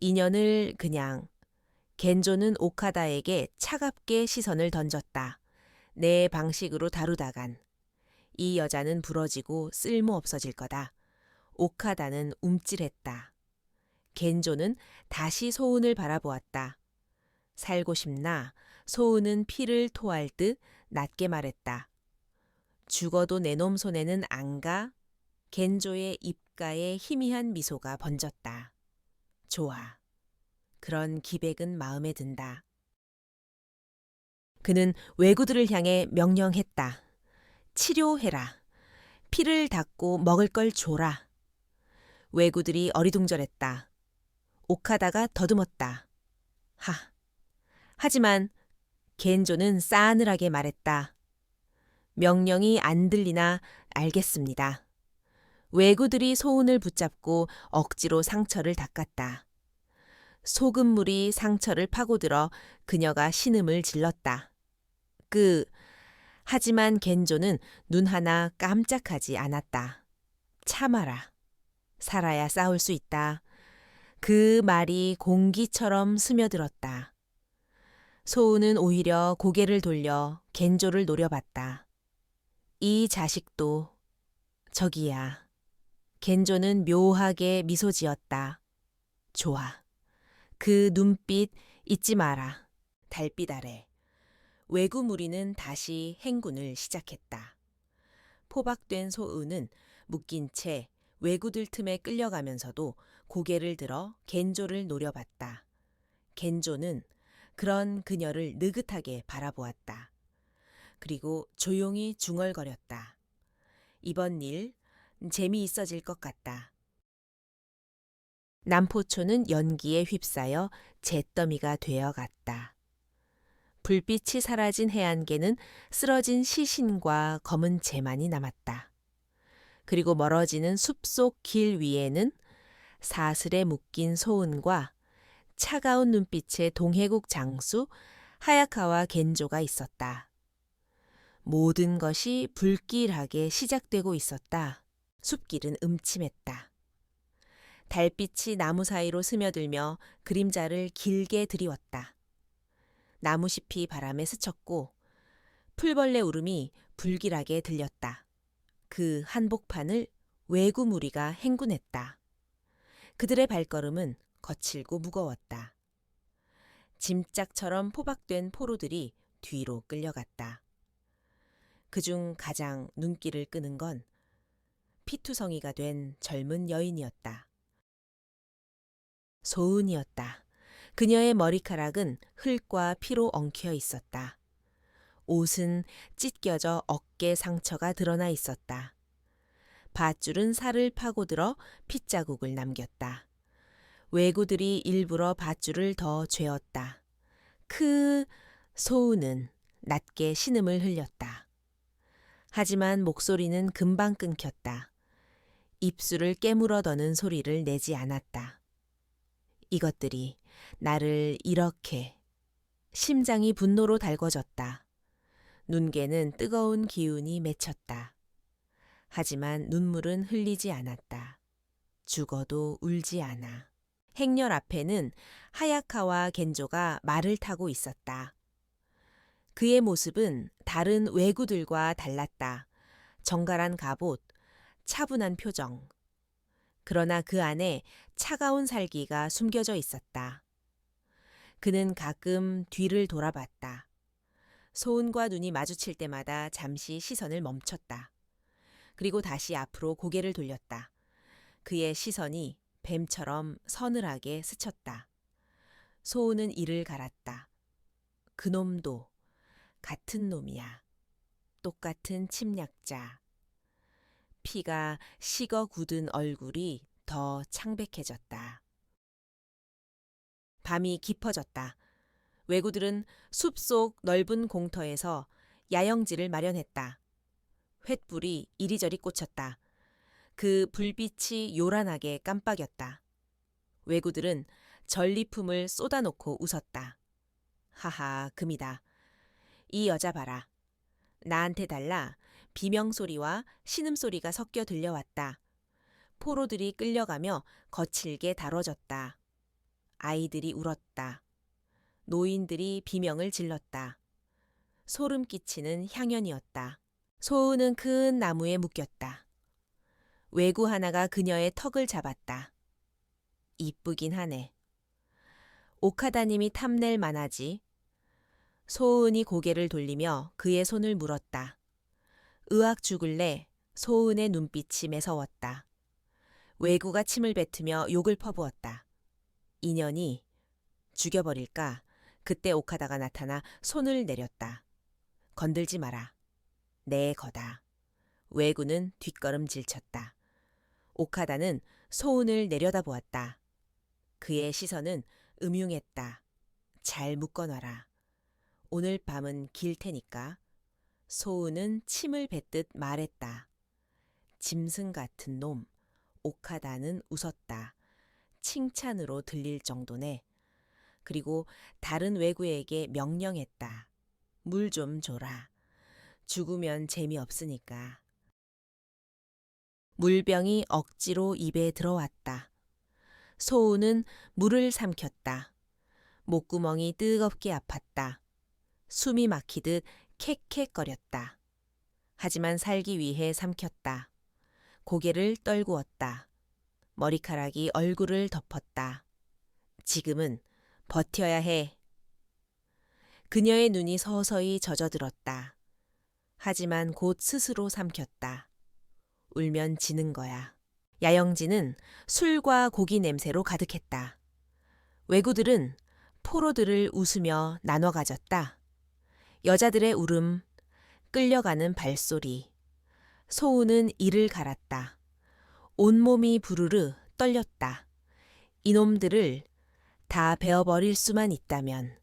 [SPEAKER 1] 인연을 그냥. 겐조는 오카다에게 차갑게 시선을 던졌다. 내 방식으로 다루다간 이 여자는 부러지고 쓸모 없어질 거다. 오카다는 움찔했다. 겐조는 다시 소은을 바라보았다. 살고 싶나? 소은은 피를 토할 듯 낮게 말했다. 죽어도 내 놈 손에는 안 가? 겐조의 입가에 희미한 미소가 번졌다. 좋아. 그런 기백은 마음에 든다. 그는 왜구들을 향해 명령했다. 치료해라. 피를 닦고 먹을 걸 줘라. 왜구들이 어리둥절했다. 오카다가 더듬었다. 하지만 겐조는 싸늘하게 말했다. 명령이 안 들리나 알겠습니다. 왜구들이 소은을 붙잡고 억지로 상처를 닦았다. 소금물이 상처를 파고들어 그녀가 신음을 질렀다. 하지만 겐조는 눈 하나 깜짝하지 않았다. 참아라. 살아야 싸울 수 있다. 그 말이 공기처럼 스며들었다. 소은은 오히려 고개를 돌려 겐조를 노려봤다. 이 자식도 저기야. 겐조는 묘하게 미소 지었다. 좋아. 그 눈빛 잊지 마라. 달빛 아래. 왜구 무리는 다시 행군을 시작했다. 포박된 소은은 묶인 채 왜구들 틈에 끌려가면서도 고개를 들어 겐조를 노려봤다. 겐조는 그런 그녀를 느긋하게 바라보았다. 그리고 조용히 중얼거렸다. 이번 일 재미있어질 것 같다. 남포초는 연기에 휩싸여 잿더미가 되어갔다. 불빛이 사라진 해안개는 쓰러진 시신과 검은 재만이 남았다. 그리고 멀어지는 숲속 길 위에는 사슬에 묶인 소은과 차가운 눈빛의 동해국 장수 하야카와 겐조가 있었다. 모든 것이 불길하게 시작되고 있었다. 숲길은 음침했다. 달빛이 나무 사이로 스며들며 그림자를 길게 드리웠다. 나무잎이 바람에 스쳤고 풀벌레 울음이 불길하게 들렸다. 그 한복판을 왜구 무리가 행군했다. 그들의 발걸음은 거칠고 무거웠다. 짐짝처럼 포박된 포로들이 뒤로 끌려갔다. 그중 가장 눈길을 끄는 건 피투성이가 된 젊은 여인이었다. 소은이었다. 그녀의 머리카락은 흙과 피로 엉켜 있었다. 옷은 찢겨져 어깨 상처가 드러나 있었다. 밧줄은 살을 파고들어 핏자국을 남겼다. 왜구들이 일부러 밧줄을 더 죄었다. 소은은 낮게 신음을 흘렸다. 하지만 목소리는 금방 끊겼다. 입술을 깨물어 더는 소리를 내지 않았다. 이것들이 나를 이렇게. 심장이 분노로 달궈졌다. 눈개는 뜨거운 기운이 맺혔다. 하지만 눈물은 흘리지 않았다. 죽어도 울지 않아. 행렬 앞에는 하야카와 겐조가 말을 타고 있었다. 그의 모습은 다른 왜구들과 달랐다. 정갈한 갑옷, 차분한 표정. 그러나 그 안에 차가운 살기가 숨겨져 있었다. 그는 가끔 뒤를 돌아봤다. 소은과 눈이 마주칠 때마다 잠시 시선을 멈췄다. 그리고 다시 앞으로 고개를 돌렸다. 그의 시선이 뱀처럼 서늘하게 스쳤다. 소은은 이를 갈았다. 그놈도 같은 놈이야. 똑같은 침략자. 피가 식어 굳은 얼굴이 더 창백해졌다. 밤이 깊어졌다. 왜구들은 숲속 넓은 공터에서 야영지를 마련했다. 횃불이 이리저리 꽂혔다. 그 불빛이 요란하게 깜빡였다. 왜구들은 전리품을 쏟아놓고 웃었다. 하하, 금이다. 이 여자 봐라. 나한테 달라 비명소리와 신음소리가 섞여 들려왔다. 포로들이 끌려가며 거칠게 다뤄졌다. 아이들이 울었다. 노인들이 비명을 질렀다. 소름 끼치는 향연이었다. 소은은 큰 나무에 묶였다. 외구 하나가 그녀의 턱을 잡았다. 이쁘긴 하네. 오카다님이 탐낼 만하지. 소은이 고개를 돌리며 그의 손을 물었다. 으악 죽을래. 소은의 눈빛이 매서웠다. 외구가 침을 뱉으며 욕을 퍼부었다. 인연이 죽여버릴까? 그때 오카다가 나타나 손을 내렸다. 건들지 마라. 내 거다. 외구는 뒷걸음질 쳤다. 오카다는 소은을 내려다보았다. 그의 시선은 음흉했다. 잘 묶어놔라. 오늘 밤은 길 테니까. 소은은 침을 뱉듯 말했다. 짐승 같은 놈. 오카다는 웃었다. 칭찬으로 들릴 정도네. 그리고 다른 외구에게 명령했다. 물 좀 줘라. 죽으면 재미없으니까. 물병이 억지로 입에 들어왔다. 소우는 물을 삼켰다. 목구멍이 뜨겁게 아팠다. 숨이 막히듯 캑캑거렸다. 하지만 살기 위해 삼켰다. 고개를 떨구었다. 머리카락이 얼굴을 덮었다. 지금은 버텨야 해. 그녀의 눈이 서서히 젖어들었다. 하지만 곧 스스로 삼켰다. 울면 지는 거야. 야영지는 술과 고기 냄새로 가득했다. 외구들은 포로들을 웃으며 나눠 가졌다. 여자들의 울음, 끌려가는 발소리. 소우는 이를 갈았다. 온몸이 부르르 떨렸다. 이놈들을 다 베어버릴 수만 있다면.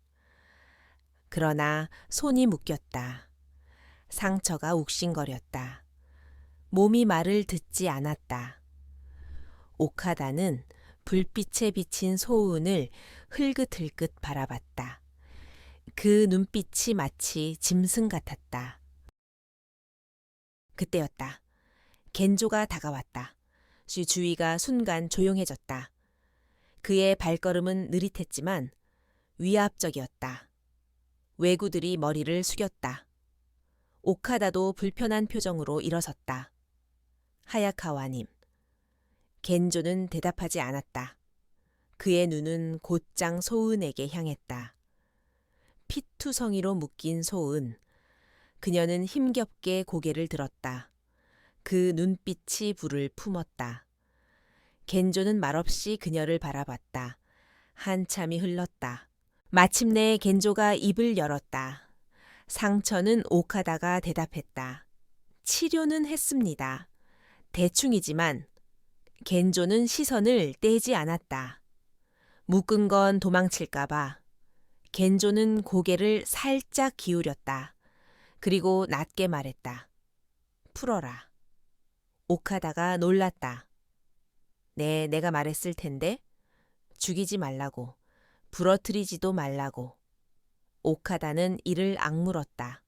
[SPEAKER 1] 그러나 손이 묶였다. 상처가 욱신거렸다. 몸이 말을 듣지 않았다. 오카다는 불빛에 비친 소운을 흘긋흘긋 바라봤다. 그 눈빛이 마치 짐승 같았다. 그때였다. 겐조가 다가왔다. 주위가 순간 조용해졌다. 그의 발걸음은 느릿했지만 위압적이었다. 외구들이 머리를 숙였다. 오카다도 불편한 표정으로 일어섰다. 하야카와님. 겐조는 대답하지 않았다. 그의 눈은 곧장 소은에게 향했다. 피투성이로 묶인 소은. 그녀는 힘겹게 고개를 들었다. 그 눈빛이 불을 품었다. 겐조는 말없이 그녀를 바라봤다. 한참이 흘렀다. 마침내 겐조가 입을 열었다. 상처는 오카다가 대답했다. 치료는 했습니다. 대충이지만 겐조는 시선을 떼지 않았다. 묶은 건 도망칠까봐. 겐조는 고개를 살짝 기울였다. 그리고 낮게 말했다. 풀어라. 오카다가 놀랐다. 네, 내가 말했을 텐데. 죽이지 말라고. 부러뜨리지도 말라고. 오카다는 이를 악물었다.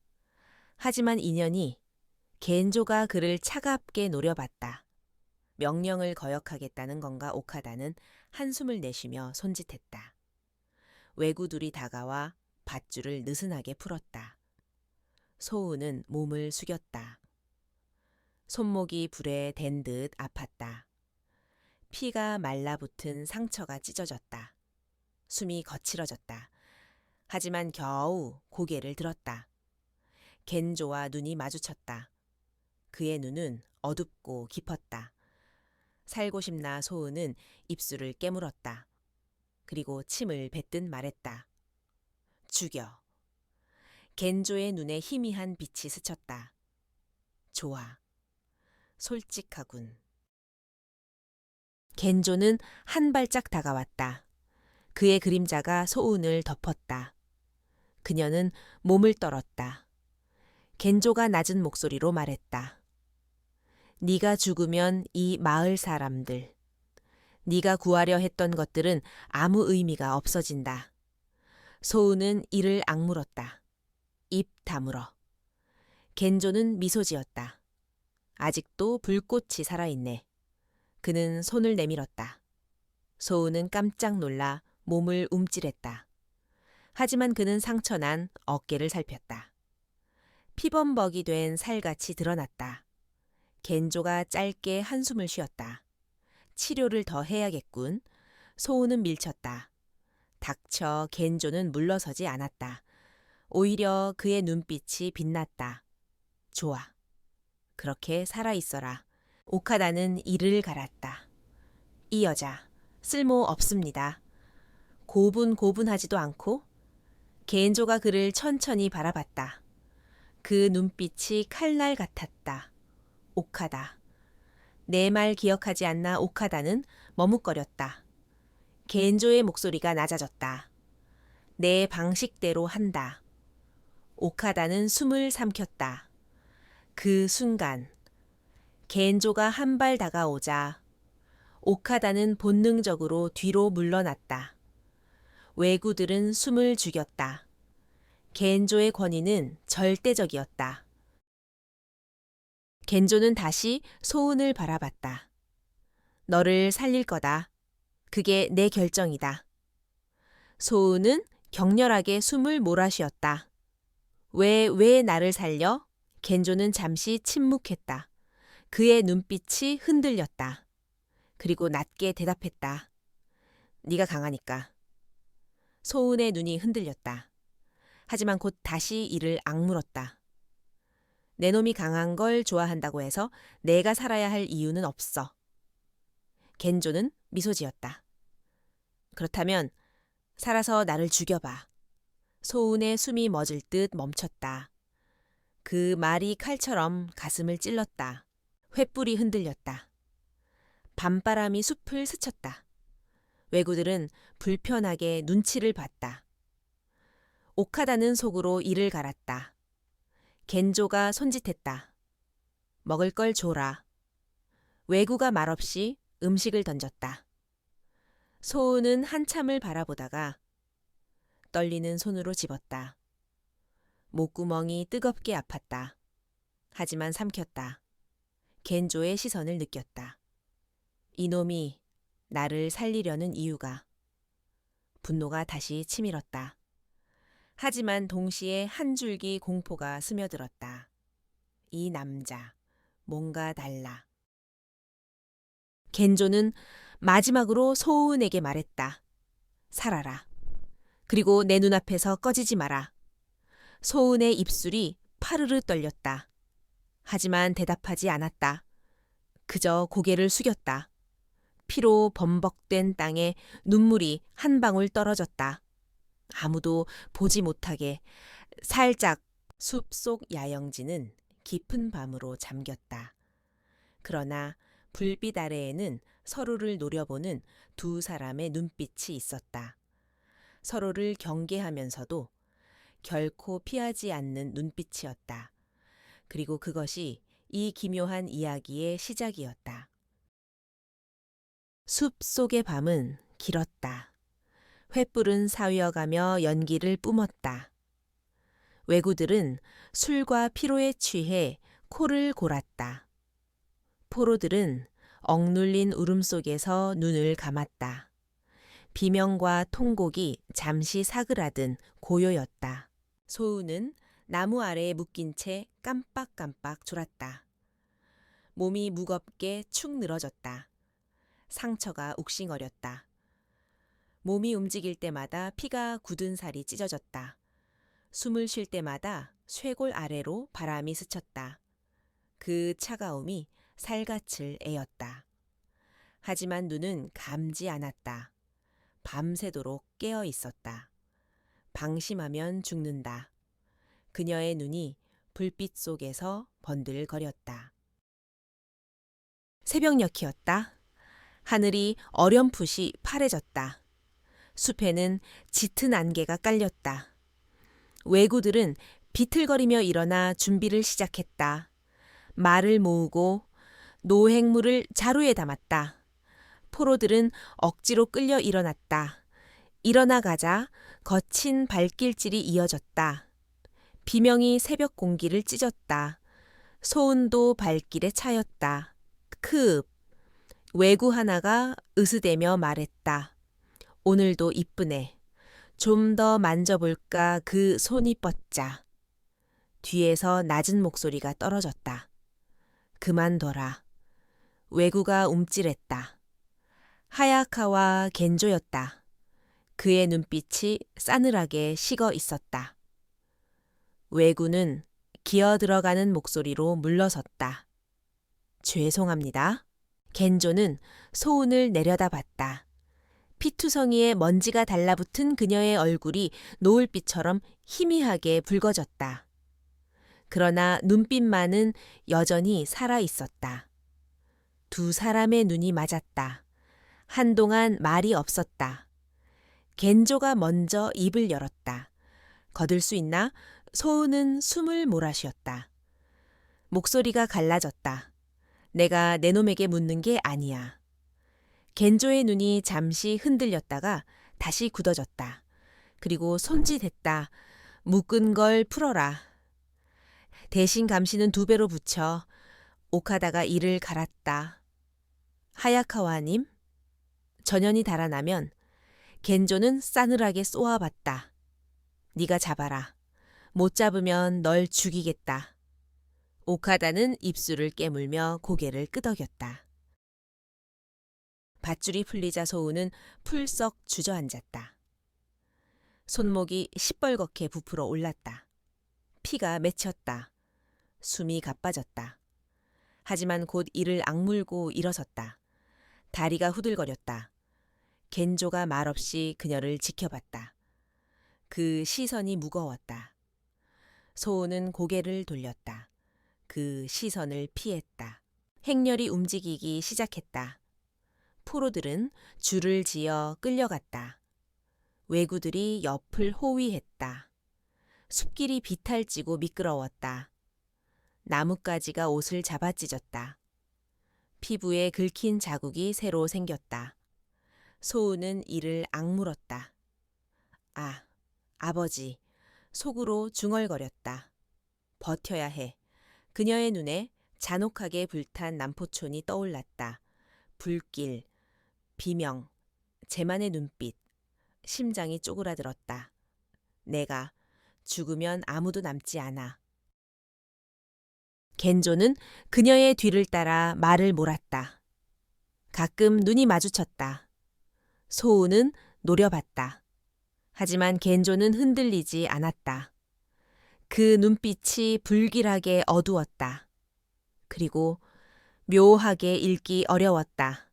[SPEAKER 1] 하지만 인연이 겐조가 그를 차갑게 노려봤다. 명령을 거역하겠다는 건가 오카다는 한숨을 내쉬며 손짓했다. 외구들이 다가와 밧줄을 느슨하게 풀었다. 소우는 몸을 숙였다. 손목이 불에 댄 듯 아팠다. 피가 말라붙은 상처가 찢어졌다. 숨이 거칠어졌다. 하지만 겨우 고개를 들었다. 겐조와 눈이 마주쳤다. 그의 눈은 어둡고 깊었다. 살고 싶나 소은은 입술을 깨물었다. 그리고 침을 뱉듯 말했다. 죽여. 겐조의 눈에 희미한 빛이 스쳤다. 좋아. 솔직하군. 겐조는 한 발짝 다가왔다. 그의 그림자가 소운을 덮었다. 그녀는 몸을 떨었다. 겐조가 낮은 목소리로 말했다. 네가 죽으면 이 마을 사람들, 네가 구하려 했던 것들은 아무 의미가 없어진다. 소운은 이를 악물었다. 입 다물어. 겐조는 미소 지었다. 아직도 불꽃이 살아있네. 그는 손을 내밀었다. 소운은 깜짝 놀라 몸을 움찔했다. 하지만 그는 상처난 어깨를 살폈다. 피범벅이 된 살같이 드러났다. 겐조가 짧게 한숨을 쉬었다. 치료를 더 해야겠군. 소우는 밀쳤다. 닥쳐 겐조는 물러서지 않았다. 오히려 그의 눈빛이 빛났다. 좋아. 그렇게 살아있어라. 오카다는 이를 갈았다. 이 여자 쓸모 없습니다. 고분고분하지도 않고. 겐조가 그를 천천히 바라봤다. 그 눈빛이 칼날 같았다. 오카다. 내 말 기억하지 않나 오카다는 머뭇거렸다. 겐조의 목소리가 낮아졌다. 내 방식대로 한다. 오카다는 숨을 삼켰다. 그 순간 겐조가 한 발 다가오자 오카다는 본능적으로 뒤로 물러났다. 왜구들은 숨을 죽였다. 겐조의 권위는 절대적이었다. 겐조는 다시 소운을 바라봤다. 너를 살릴 거다. 그게 내 결정이다. 소운은 격렬하게 숨을 몰아쉬었다. 왜 나를 살려? 겐조는 잠시 침묵했다. 그의 눈빛이 흔들렸다. 그리고 낮게 대답했다. 네가 강하니까. 소운의 눈이 흔들렸다. 하지만 곧 다시 이를 악물었다. 내 놈이 강한 걸 좋아한다고 해서 내가 살아야 할 이유는 없어. 겐조는 미소 지었다. 그렇다면 살아서 나를 죽여봐. 소운의 숨이 멎을 듯 멈췄다. 그 말이 칼처럼 가슴을 찔렀다. 횃불이 흔들렸다. 밤바람이 숲을 스쳤다. 왜구들은 불편하게 눈치를 봤다. 오카다는 속으로 이를 갈았다. 겐조가 손짓했다. 먹을 걸 줘라. 왜구가 말없이 음식을 던졌다. 소우는 한참을 바라보다가 떨리는 손으로 집었다. 목구멍이 뜨겁게 아팠다. 하지만 삼켰다. 겐조의 시선을 느꼈다. 이놈이 나를 살리려는 이유가. 분노가 다시 치밀었다. 하지만 동시에 한 줄기 공포가 스며들었다. 이 남자, 뭔가 달라. 겐조는 마지막으로 소운에게 말했다. 살아라. 그리고 내 눈앞에서 꺼지지 마라. 소운의 입술이 파르르 떨렸다. 하지만 대답하지 않았다. 그저 고개를 숙였다. 피로 범벅된 땅에 눈물이 한 방울 떨어졌다. 아무도 보지 못하게 살짝 숲속 야영지는 깊은 밤으로 잠겼다. 그러나 불빛 아래에는 서로를 노려보는 두 사람의 눈빛이 있었다. 서로를 경계하면서도 결코 피하지 않는 눈빛이었다. 그리고 그것이 이 기묘한 이야기의 시작이었다. 숲 속의 밤은 길었다. 횃불은 사위어가며 연기를 뿜었다. 왜구들은 술과 피로에 취해 코를 골았다. 포로들은 억눌린 울음 속에서 눈을 감았다. 비명과 통곡이 잠시 사그라든 고요였다. 소우는 나무 아래에 묶인 채 깜빡깜빡 졸았다. 몸이 무겁게 축 늘어졌다. 상처가 욱신거렸다. 몸이 움직일 때마다 피가 굳은 살이 찢어졌다. 숨을 쉴 때마다 쇄골 아래로 바람이 스쳤다. 그 차가움이 살갗을 에었다. 하지만 눈은 감지 않았다. 밤새도록 깨어 있었다. 방심하면 죽는다. 그녀의 눈이 불빛 속에서 번들거렸다. 새벽녘이었다. 하늘이 어렴풋이 파래졌다. 숲에는 짙은 안개가 깔렸다. 왜구들은 비틀거리며 일어나 준비를 시작했다. 말을 모으고 노획물을 자루에 담았다. 포로들은 억지로 끌려 일어났다. 일어나가자 거친 발길질이 이어졌다. 비명이 새벽 공기를 찢었다. 소운도 발길에 차였다. 크! 왜구 하나가 으스대며 말했다. 오늘도 이쁘네. 좀 더 만져볼까 그 손이 뻗자. 뒤에서 낮은 목소리가 떨어졌다. 그만둬라. 외구가 움찔했다. 하야카와 겐조였다. 그의 눈빛이 싸늘하게 식어 있었다. 외구는 기어 들어가는 목소리로 물러섰다. 죄송합니다. 겐조는 소운을 내려다봤다. 피투성이에 먼지가 달라붙은 그녀의 얼굴이 노을빛처럼 희미하게 붉어졌다. 그러나 눈빛만은 여전히 살아 있었다. 두 사람의 눈이 맞았다. 한동안 말이 없었다. 겐조가 먼저 입을 열었다. 거들 수 있나? 소은은 숨을 몰아쉬었다. 목소리가 갈라졌다. 내가 내 놈에게 묻는 게 아니야. 겐조의 눈이 잠시 흔들렸다가 다시 굳어졌다. 그리고 손짓했다. 묶은 걸 풀어라. 대신 감시는 2배로 붙여. 오카다가 이를 갈았다. 하야카와님? 전연이 달아나면 겐조는 싸늘하게 쏘아봤다. 네가 잡아라. 못 잡으면 널 죽이겠다. 오카다는 입술을 깨물며 고개를 끄덕였다. 밧줄이 풀리자 소우는 풀썩 주저앉았다. 손목이 시뻘겋게 부풀어 올랐다. 피가 맺혔다. 숨이 가빠졌다. 하지만 곧 이를 악물고 일어섰다. 다리가 후들거렸다. 겐조가 말없이 그녀를 지켜봤다. 그 시선이 무거웠다. 소우는 고개를 돌렸다. 그 시선을 피했다. 행렬이 움직이기 시작했다. 포로들은 줄을 지어 끌려갔다. 외구들이 옆을 호위했다. 숲길이 비탈지고 미끄러웠다. 나뭇가지가 옷을 잡아찢었다. 피부에 긁힌 자국이 새로 생겼다. 소우는 이를 악물었다. 아, 아버지. 속으로 중얼거렸다. 버텨야 해. 그녀의 눈에 잔혹하게 불탄 남포촌이 떠올랐다. 불길, 비명, 제만의 눈빛, 심장이 쪼그라들었다. 내가 죽으면 아무도 남지 않아. 겐조는 그녀의 뒤를 따라 말을 몰았다. 가끔 눈이 마주쳤다. 소우는 노려봤다. 하지만 겐조는 흔들리지 않았다. 그 눈빛이 불길하게 어두웠다. 그리고 묘하게 읽기 어려웠다.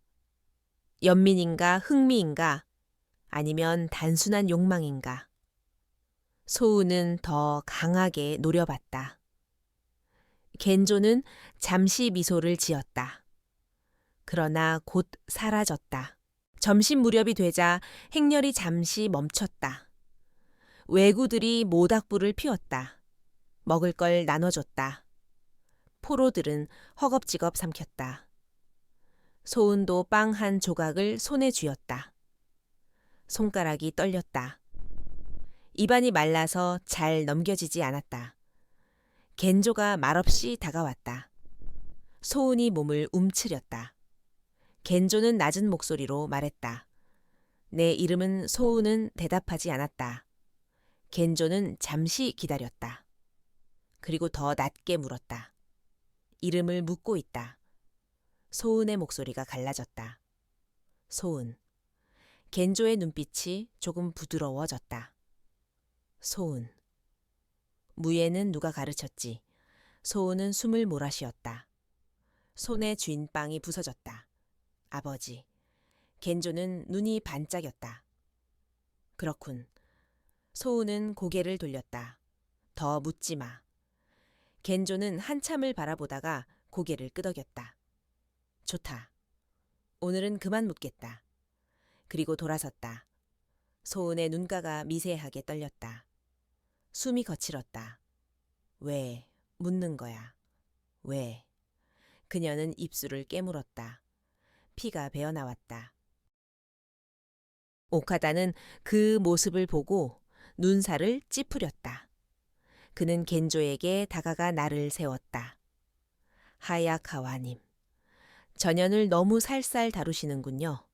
[SPEAKER 1] 연민인가 흥미인가 아니면 단순한 욕망인가. 소우는 더 강하게 노려봤다. 겐조는 잠시 미소를 지었다. 그러나 곧 사라졌다. 점심 무렵이 되자 행렬이 잠시 멈췄다. 외구들이 모닥불을 피웠다. 먹을 걸 나눠줬다. 포로들은 허겁지겁 삼켰다. 소은도 빵 한 조각을 손에 쥐었다. 손가락이 떨렸다. 입안이 말라서 잘 넘겨지지 않았다. 겐조가 말없이 다가왔다. 소은이 몸을 움츠렸다. 겐조는 낮은 목소리로 말했다. 내 이름은 소은은 대답하지 않았다. 겐조는 잠시 기다렸다. 그리고 더 낮게 물었다. 이름을 묻고 있다. 소은의 목소리가 갈라졌다. 소은. 겐조의 눈빛이 조금 부드러워졌다. 소은. 무예는 누가 가르쳤지. 소은은 숨을 몰아쉬었다. 손에 쥔 빵이 부서졌다. 아버지. 겐조는 눈이 반짝였다. 그렇군. 소은은 고개를 돌렸다. 더 묻지 마. 겐조는 한참을 바라보다가 고개를 끄덕였다. 좋다. 오늘은 그만 묻겠다. 그리고 돌아섰다. 소은의 눈가가 미세하게 떨렸다. 숨이 거칠었다. 왜 묻는 거야? 왜? 그녀는 입술을 깨물었다. 피가 배어나왔다. 오카다는 그 모습을 보고 눈살을 찌푸렸다. 그는 겐조에게 다가가 날을 세웠다. 하야카와님. 전연을 너무 살살 다루시는군요.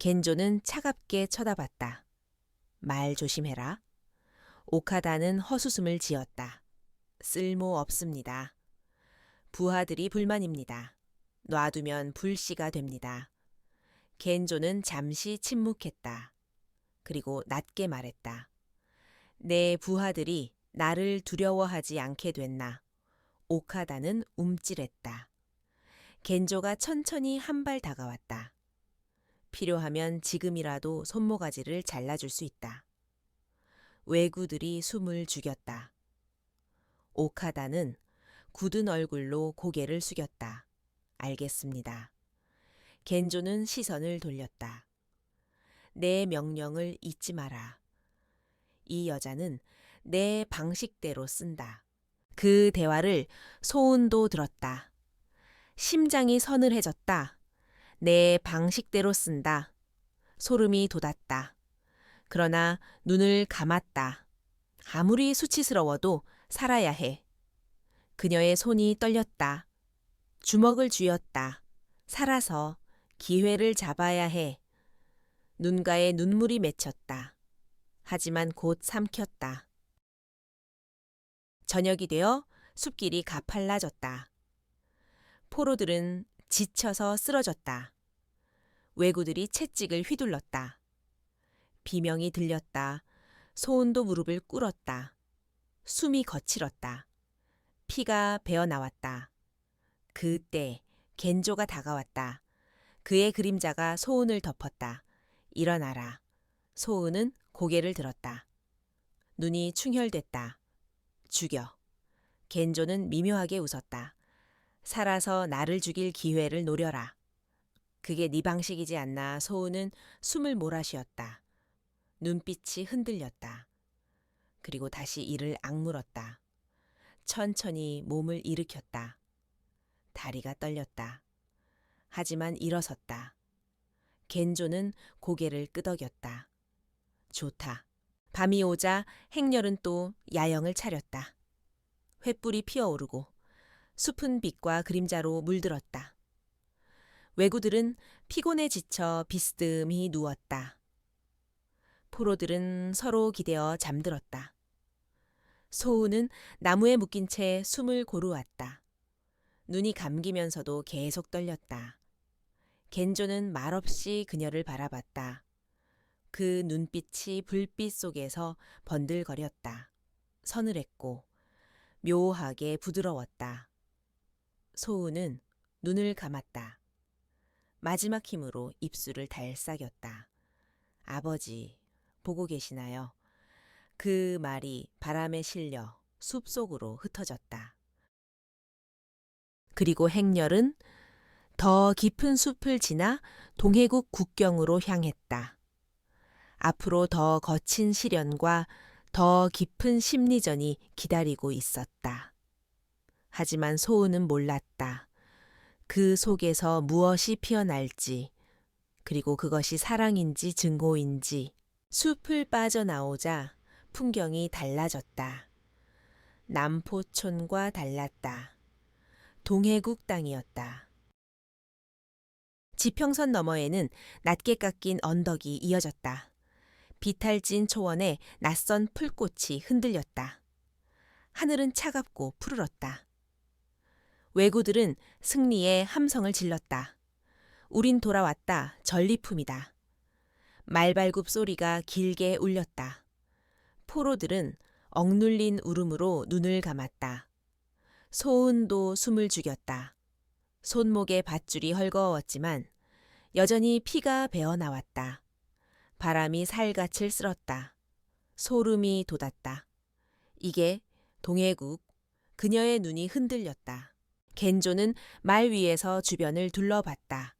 [SPEAKER 1] 겐조는 차갑게 쳐다봤다. 말 조심해라. 오카다는 헛웃음을 지었다. 쓸모 없습니다. 부하들이 불만입니다. 놔두면 불씨가 됩니다. 겐조는 잠시 침묵했다. 그리고 낮게 말했다. 내 부하들이 나를 두려워하지 않게 됐나. 오카다는 움찔했다. 겐조가 천천히 한 발 다가왔다. 필요하면 지금이라도 손모가지를 잘라줄 수 있다. 왜구들이 숨을 죽였다. 오카다는 굳은 얼굴로 고개를 숙였다. 알겠습니다. 겐조는 시선을 돌렸다. 내 명령을 잊지 마라. 이 여자는 내 방식대로 쓴다. 그 대화를 소은도 들었다. 심장이 서늘해졌다. 내 방식대로 쓴다. 소름이 돋았다. 그러나 눈을 감았다. 아무리 수치스러워도 살아야 해. 그녀의 손이 떨렸다. 주먹을 쥐었다. 살아서 기회를 잡아야 해. 눈가에 눈물이 맺혔다. 하지만 곧 삼켰다. 저녁이 되어 숲길이 가팔라졌다. 포로들은 지쳐서 쓰러졌다. 왜구들이 채찍을 휘둘렀다. 비명이 들렸다. 소은도 무릎을 꿇었다. 숨이 거칠었다. 피가 배어나왔다. 그때 겐조가 다가왔다. 그의 그림자가 소은을 덮었다. 일어나라. 소은은 고개를 들었다. 눈이 충혈됐다. 죽여. 겐조는 미묘하게 웃었다. 살아서 나를 죽일 기회를 노려라. 그게 네 방식이지 않나. 소은은 숨을 몰아쉬었다. 눈빛이 흔들렸다. 그리고 다시 이를 악물었다. 천천히 몸을 일으켰다. 다리가 떨렸다. 하지만 일어섰다. 겐조는 고개를 끄덕였다. 좋다. 밤이 오자 행렬은 또 야영을 차렸다. 횃불이 피어오르고 숲은 빛과 그림자로 물들었다. 왜구들은 피곤에 지쳐 비스듬히 누웠다. 포로들은 서로 기대어 잠들었다. 소우는 나무에 묶인 채 숨을 고르왔다. 눈이 감기면서도 계속 떨렸다. 겐조는 말없이 그녀를 바라봤다. 그 눈빛이 불빛 속에서 번들거렸다. 서늘했고 묘하게 부드러웠다. 소우는 눈을 감았다. 마지막 힘으로 입술을 달싹였다. 아버지, 보고 계시나요? 그 말이 바람에 실려 숲속으로 흩어졌다. 그리고 행렬은 더 깊은 숲을 지나 동해국 국경으로 향했다. 앞으로 더 거친 시련과 더 깊은 심리전이 기다리고 있었다. 하지만 소우는 몰랐다. 그 속에서 무엇이 피어날지, 그리고 그것이 사랑인지 증오인지. 숲을 빠져나오자 풍경이 달라졌다. 남포촌과 달랐다. 동해국 땅이었다. 지평선 너머에는 낮게 깎인 언덕이 이어졌다. 비탈진 초원에 낯선 풀꽃이 흔들렸다. 하늘은 차갑고 푸르렀다. 왜구들은 승리의 함성을 질렀다. 우린 돌아왔다. 전리품이다. 말발굽 소리가 길게 울렸다. 포로들은 억눌린 울음으로 눈을 감았다. 소은도 숨을 죽였다. 손목에 밧줄이 헐거웠지만 여전히 피가 배어나왔다. 바람이 살갗을 쓸었다. 소름이 돋았다. 이게 동해국. 그녀의 눈이 흔들렸다. 겐조는 말 위에서 주변을 둘러봤다.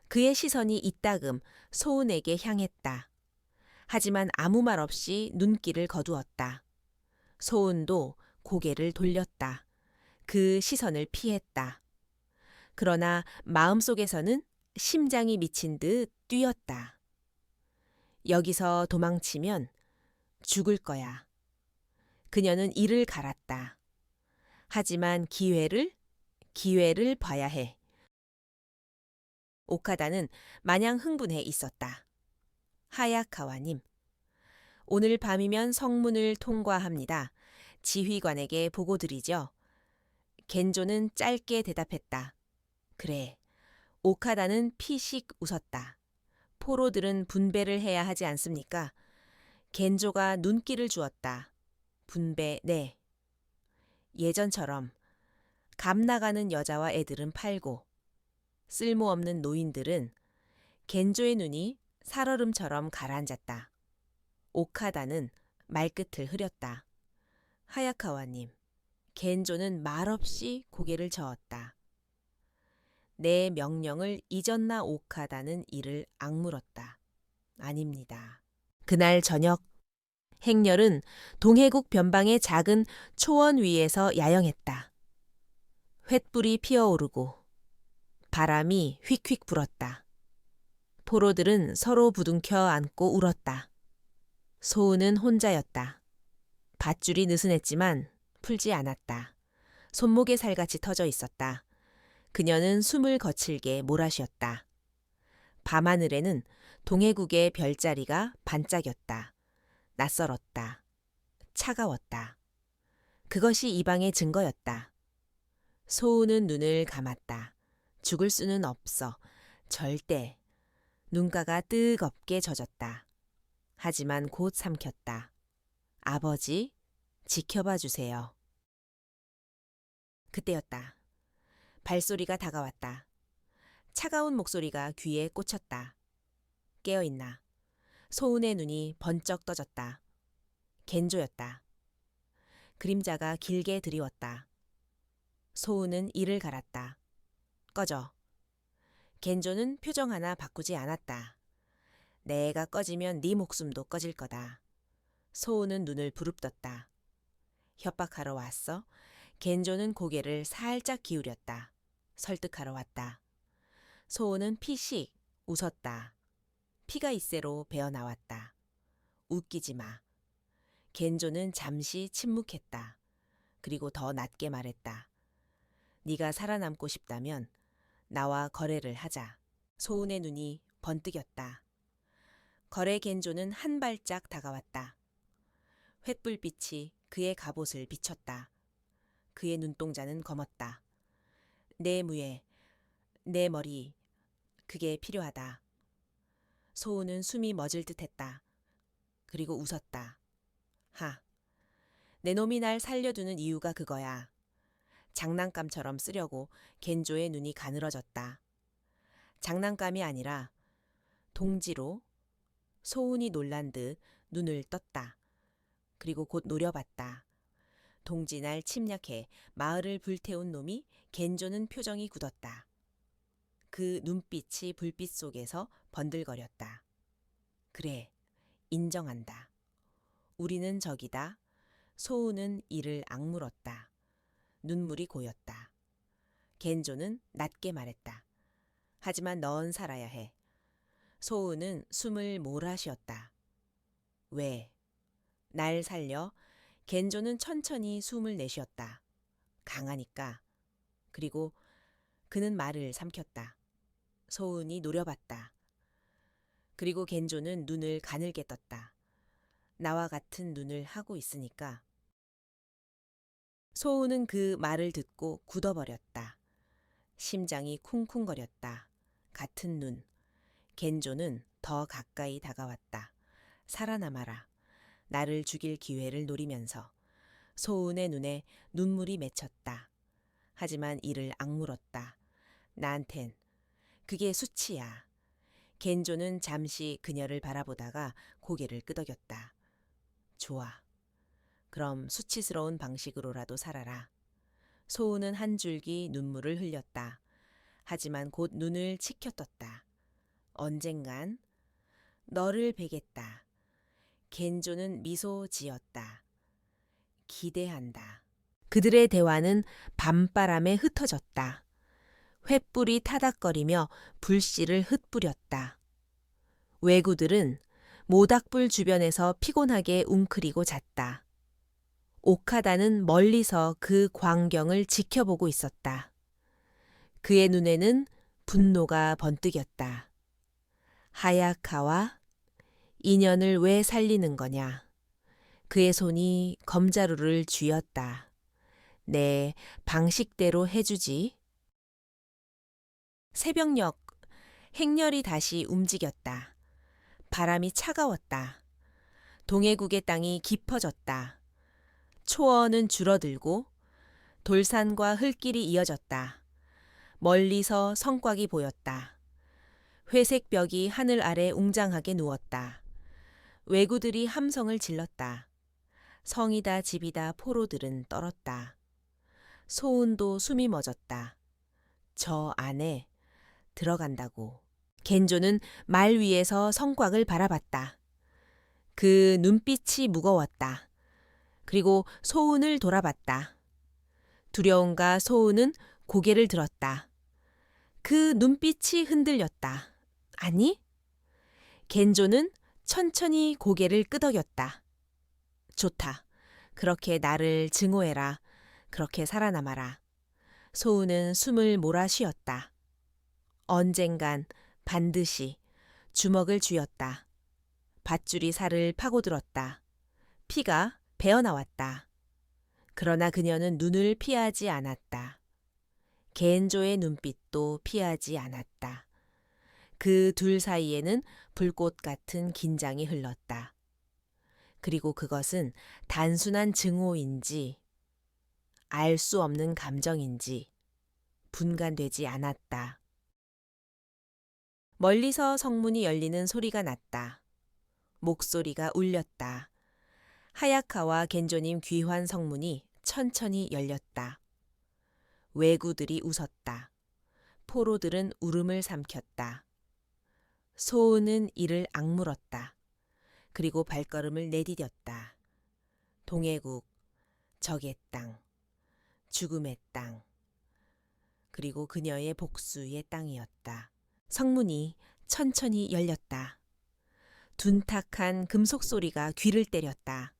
[SPEAKER 1] 그의 시선이 이따금 소은에게 향했다. 하지만 아무 말 없이 눈길을 거두었다. 소은도 고개를 돌렸다. 그 시선을 피했다. 그러나 마음속에서는 심장이 미친 듯 뛰었다. 여기서 도망치면 죽을 거야. 그녀는 이를 갈았다. 하지만 기회를 봐야 해. 오카다는 마냥 흥분해 있었다. 하야카와님, 오늘 밤이면 성문을 통과합니다. 지휘관에게 보고드리죠. 겐조는 짧게 대답했다. 그래. 오카다는 피식 웃었다. 포로들은 분배를 해야 하지 않습니까? 겐조가 눈길을 주었다. 분배, 네. 예전처럼 감 나가는 여자와 애들은 팔고 쓸모없는 노인들은 겐조의 눈이 살얼음처럼 가라앉았다. 오카다는 말끝을 흐렸다. 하야카와님, 겐조는 말없이 고개를 저었다. 내 명령을 잊었나 오카다는 이를 악물었다. 아닙니다. 그날 저녁, 행렬은 동해국 변방의 작은 초원 위에서 야영했다. 횃불이 피어오르고 바람이 휙휙 불었다. 포로들은 서로 부둥켜 안고 울었다. 소은은 혼자였다. 밧줄이 느슨했지만 풀지 않았다. 손목에 살같이 터져 있었다. 그녀는 숨을 거칠게 몰아쉬었다. 밤하늘에는 동해국의 별자리가 반짝였다. 낯설었다. 차가웠다. 그것이 이방의 증거였다. 소은은 눈을 감았다. 죽을 수는 없어. 절대. 눈가가 뜨겁게 젖었다. 하지만 곧 삼켰다. 아버지, 지켜봐 주세요. 그때였다. 발소리가 다가왔다. 차가운 목소리가 귀에 꽂혔다. 깨어있나. 소은의 눈이 번쩍 떠졌다. 겐조였다. 그림자가 길게 드리웠다. 소은은 이를 갈았다. 꺼져. 겐조는 표정 하나 바꾸지 않았다. 내가 꺼지면 네 목숨도 꺼질 거다. 소은은 눈을 부릅떴다. 협박하러 왔어? 겐조는 고개를 살짝 기울였다. 설득하러 왔다. 소은은 피식 웃었다. 피가 이새로 배어나왔다. 웃기지 마. 겐조는 잠시 침묵했다. 그리고 더 낮게 말했다. 네가 살아남고 싶다면 나와 거래를 하자. 소은의 눈이 번뜩였다. 거래 겐조는 한 발짝 다가왔다. 횃불빛이 그의 갑옷을 비쳤다. 그의 눈동자는 검었다. 내 무예, 내 머리, 그게 필요하다. 소은은 숨이 멎을 듯했다. 그리고 웃었다. 하, 내 놈이 날 살려두는 이유가 그거야. 장난감처럼 쓰려고 겐조의 눈이 가늘어졌다. 장난감이 아니라 동지로. 소은이 놀란 듯 눈을 떴다. 그리고 곧 노려봤다. 동지날 침략해 마을을 불태운 놈이 겐조는 표정이 굳었다. 그 눈빛이 불빛 속에서 번들거렸다. 그래, 인정한다. 우리는 적이다. 소은은 이를 악물었다. 눈물이 고였다. 겐조는 낮게 말했다. 하지만 넌 살아야 해. 소은은 숨을 몰아쉬었다. 왜? 날 살려? 겐조는 천천히 숨을 내쉬었다. 강하니까. 그리고 그는 말을 삼켰다. 소은이 노려봤다. 그리고 겐조는 눈을 가늘게 떴다. 나와 같은 눈을 하고 있으니까. 소은은 그 말을 듣고 굳어버렸다. 심장이 쿵쿵거렸다. 같은 눈. 겐조는 더 가까이 다가왔다. 살아남아라. 나를 죽일 기회를 노리면서. 소은의 눈에 눈물이 맺혔다. 하지만 이를 악물었다. 나한텐 그게 수치야. 겐조는 잠시 그녀를 바라보다가 고개를 끄덕였다. 좋아. 그럼 수치스러운 방식으로라도 살아라. 소은은 한 줄기 눈물을 흘렸다. 하지만 곧 눈을 치켜떴다. 언젠간 너를 베겠다. 겐조는 미소 지었다. 기대한다. 그들의 대화는 밤바람에 흩어졌다. 횃불이 타닥거리며 불씨를 흩뿌렸다. 왜구들은 모닥불 주변에서 피곤하게 웅크리고 잤다. 오카다는 멀리서 그 광경을 지켜보고 있었다. 그의 눈에는 분노가 번뜩였다. 하야카와 인연을 왜 살리는 거냐? 그의 손이 검자루를 쥐었다. 내 방식대로 해주지. 새벽녘 행렬이 다시 움직였다. 바람이 차가웠다. 동해국의 땅이 깊어졌다. 초원은 줄어들고 돌산과 흙길이 이어졌다. 멀리서 성곽이 보였다. 회색 벽이 하늘 아래 웅장하게 누웠다. 왜구들이 함성을 질렀다. 성이다 집이다 포로들은 떨었다. 소운도 숨이 멎었다. 저 안에 들어간다고. 겐조는 말 위에서 성곽을 바라봤다. 그 눈빛이 무거웠다. 그리고 소운을 돌아봤다. 두려움과 소운은 고개를 들었다. 그 눈빛이 흔들렸다. 아니? 겐조는 천천히 고개를 끄덕였다. 좋다. 그렇게 나를 증오해라. 그렇게 살아남아라. 소운은 숨을 몰아쉬었다. 언젠간 반드시 주먹을 쥐었다. 밧줄이 살을 파고들었다. 피가 배어나왔다. 그러나 그녀는 눈을 피하지 않았다. 겐조의 눈빛도 피하지 않았다. 그 둘 사이에는 불꽃 같은 긴장이 흘렀다. 그리고 그것은 단순한 증오인지 알 수 없는 감정인지 분간되지 않았다. 멀리서 성문이 열리는 소리가 났다. 목소리가 울렸다. 하야카와 겐조님 귀환 성문이 천천히 열렸다. 왜구들이 웃었다. 포로들은 울음을 삼켰다. 소은은 이를 악물었다. 그리고 발걸음을 내디뎠다. 동해국, 적의 땅, 죽음의 땅, 그리고 그녀의 복수의 땅이었다. 성문이 천천히 열렸다. 둔탁한 금속 소리가 귀를 때렸다.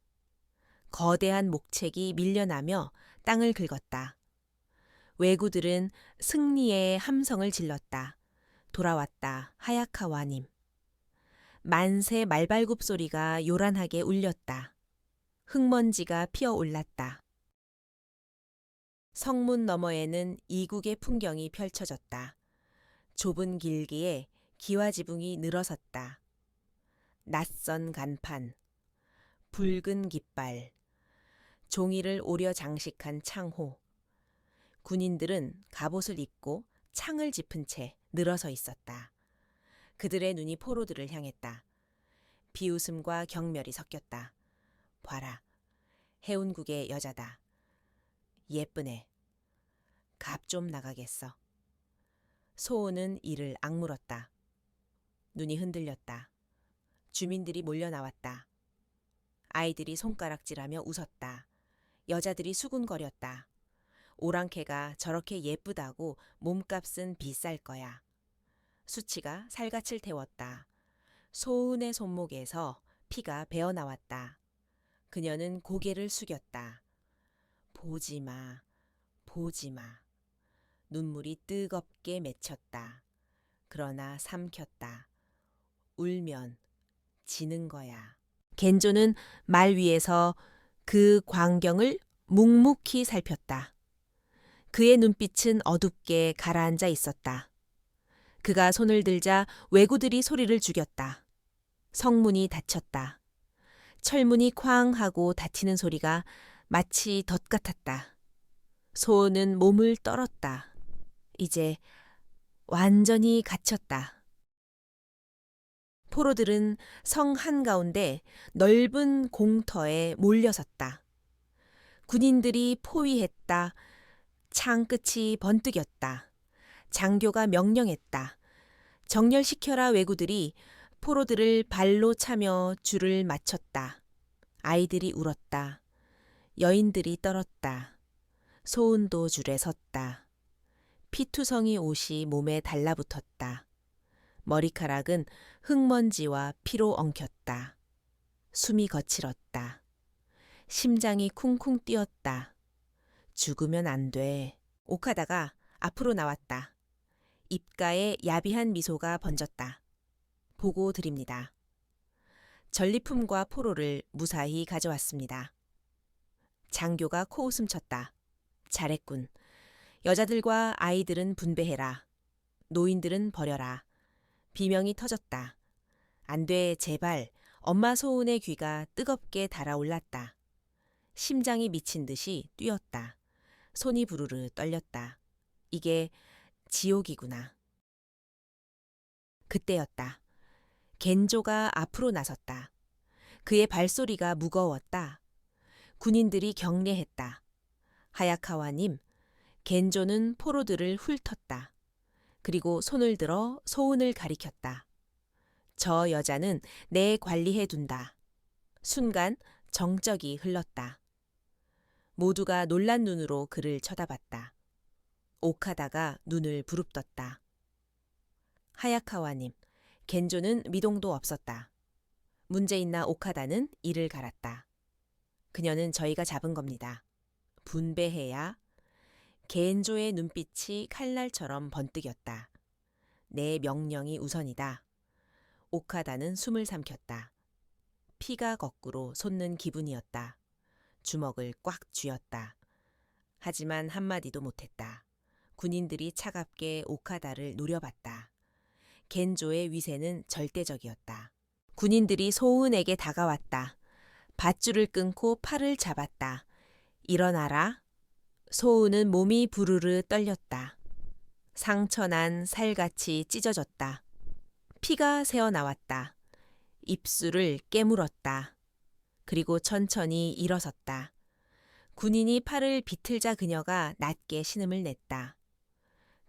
[SPEAKER 1] 거대한 목책이 밀려나며 땅을 긁었다. 왜구들은 승리의 함성을 질렀다. 돌아왔다, 하야카와님. 만세 말발굽 소리가 요란하게 울렸다. 흙먼지가 피어올랐다. 성문 너머에는 이국의 풍경이 펼쳐졌다. 좁은 길기에 기와지붕이 늘어섰다. 낯선 간판, 붉은 깃발, 종이를 오려 장식한 창호. 군인들은 갑옷을 입고 창을 짚은 채 늘어서 있었다. 그들의 눈이 포로들을 향했다. 비웃음과 경멸이 섞였다. 봐라, 해운국의 여자다. 예쁘네. 갑 좀 나가겠어. 소은은 이를 악물었다. 눈이 흔들렸다. 주민들이 몰려 나왔다. 아이들이 손가락질하며 웃었다. 여자들이 수군거렸다. 오랑캐가 저렇게 예쁘다고 몸값은 비쌀 거야. 수치가 살갗을 태웠다. 소은의 손목에서 피가 배어나왔다. 그녀는 고개를 숙였다. 보지 마, 보지 마. 눈물이 뜨겁게 맺혔다. 그러나 삼켰다. 울면 지는 거야. 겐조는 말 위에서 그 광경을 묵묵히 살폈다. 그의 눈빛은 어둡게 가라앉아 있었다. 그가 손을 들자 왜구들이 소리를 죽였다. 성문이 닫혔다. 철문이 쾅 하고 닫히는 소리가 마치 덫 같았다. 소는 몸을 떨었다. 이제 완전히 갇혔다. 포로들은 성 한가운데 넓은 공터에 몰려섰다. 군인들이 포위했다. 창 끝이 번뜩였다. 장교가 명령했다. 정렬시켜라. 왜구들이 포로들을 발로 차며 줄을 맞췄다. 아이들이 울었다. 여인들이 떨었다. 소은도 줄에 섰다. 피투성이 옷이 몸에 달라붙었다. 머리카락은 흙먼지와 피로 엉켰다. 숨이 거칠었다. 심장이 쿵쿵 뛰었다. 죽으면 안 돼. 오카다가 앞으로 나왔다. 입가에 야비한 미소가 번졌다. 보고 드립니다. 전리품과 포로를 무사히 가져왔습니다. 장교가 코웃음 쳤다. 잘했군. 여자들과 아이들은 분배해라. 노인들은 버려라. 비명이 터졌다. 안 돼, 제발. 엄마 소은의 귀가 뜨겁게 달아올랐다. 심장이 미친 듯이 뛰었다. 손이 부르르 떨렸다. 이게 지옥이구나. 그때였다. 겐조가 앞으로 나섰다. 그의 발소리가 무거웠다. 군인들이 경례했다. 하야카와님, 겐조는 포로들을 훑었다. 그리고 손을 들어 소은을 가리켰다. 저 여자는 내 관리해 둔다. 순간 정적이 흘렀다. 모두가 놀란 눈으로 그를 쳐다봤다. 오카다가 눈을 부릅떴다. 하야카와님, 겐조는 미동도 없었다. 문제 있나 오카다는 이를 갈았다. 그녀는 저희가 잡은 겁니다. 분배해야. 겐조의 눈빛이 칼날처럼 번뜩였다. 내 명령이 우선이다. 오카다는 숨을 삼켰다. 피가 거꾸로 솟는 기분이었다. 주먹을 꽉 쥐었다. 하지만 한마디도 못했다. 군인들이 차갑게 오카다를 노려봤다. 겐조의 위세는 절대적이었다. 군인들이 소은에게 다가왔다. 밧줄을 끊고 팔을 잡았다. 일어나라. 소은은 몸이 부르르 떨렸다. 상처난 살같이 찢어졌다. 피가 새어나왔다. 입술을 깨물었다. 그리고 천천히 일어섰다. 군인이 팔을 비틀자 그녀가 낮게 신음을 냈다.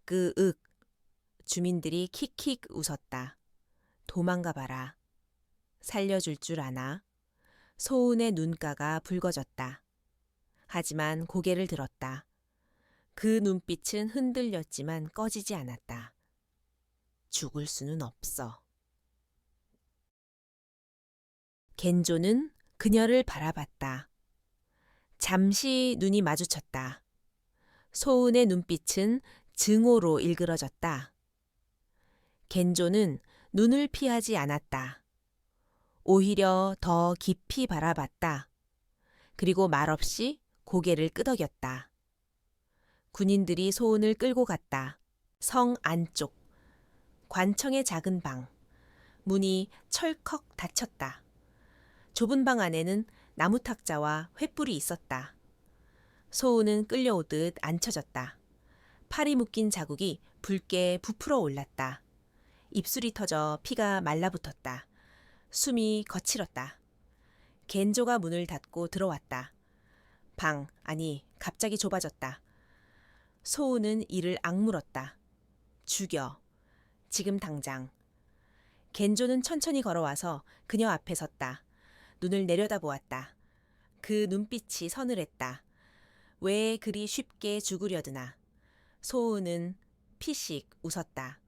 [SPEAKER 1] 끄윽. 주민들이 킥킥 웃었다. 도망가 봐라. 살려줄 줄 아나? 소은의 눈가가 붉어졌다. 하지만 고개를 들었다. 그 눈빛은 흔들렸지만 꺼지지 않았다. 죽을 수는 없어. 겐조는 그녀를 바라봤다. 잠시 눈이 마주쳤다. 소은의 눈빛은 증오로 일그러졌다. 겐조는 눈을 피하지 않았다. 오히려 더 깊이 바라봤다. 그리고 말없이 고개를 끄덕였다. 군인들이 소은을 끌고 갔다. 성 안쪽. 관청의 작은 방. 문이 철컥 닫혔다. 좁은 방 안에는 나무 탁자와 횃불이 있었다. 소은은 끌려오듯 앉혀졌다. 팔이 묶인 자국이 붉게 부풀어 올랐다. 입술이 터져 피가 말라붙었다. 숨이 거칠었다. 겐조가 문을 닫고 들어왔다. 아니, 갑자기 좁아졌다. 소은은 이를 악물었다. 죽여. 지금 당장. 겐조는 천천히 걸어와서 그녀 앞에 섰다. 눈을 내려다보았다. 그 눈빛이 서늘했다. 왜 그리 쉽게 죽으려드나. 소은은 피식 웃었다.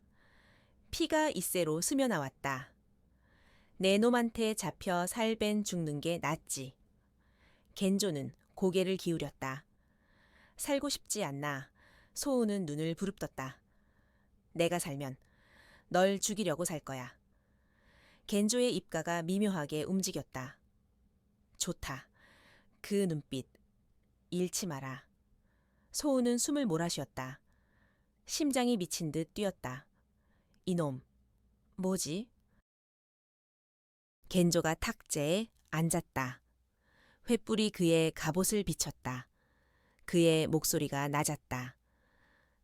[SPEAKER 1] 피가 이새로 스며나왔다. 내 놈한테 잡혀 살벤 죽는 게 낫지. 겐조는 고개를 기울였다. 살고 싶지 않나. 소은은 눈을 부릅떴다. 내가 살면 널 죽이려고 살 거야. 겐조의 입가가 미묘하게 움직였다. 좋다. 그 눈빛. 잃지 마라. 소은은 숨을 몰아쉬었다. 심장이 미친 듯 뛰었다. 이놈. 뭐지? 겐조가 탁재에 앉았다. 횃불이 그의 갑옷을 비쳤다. 그의 목소리가 낮았다.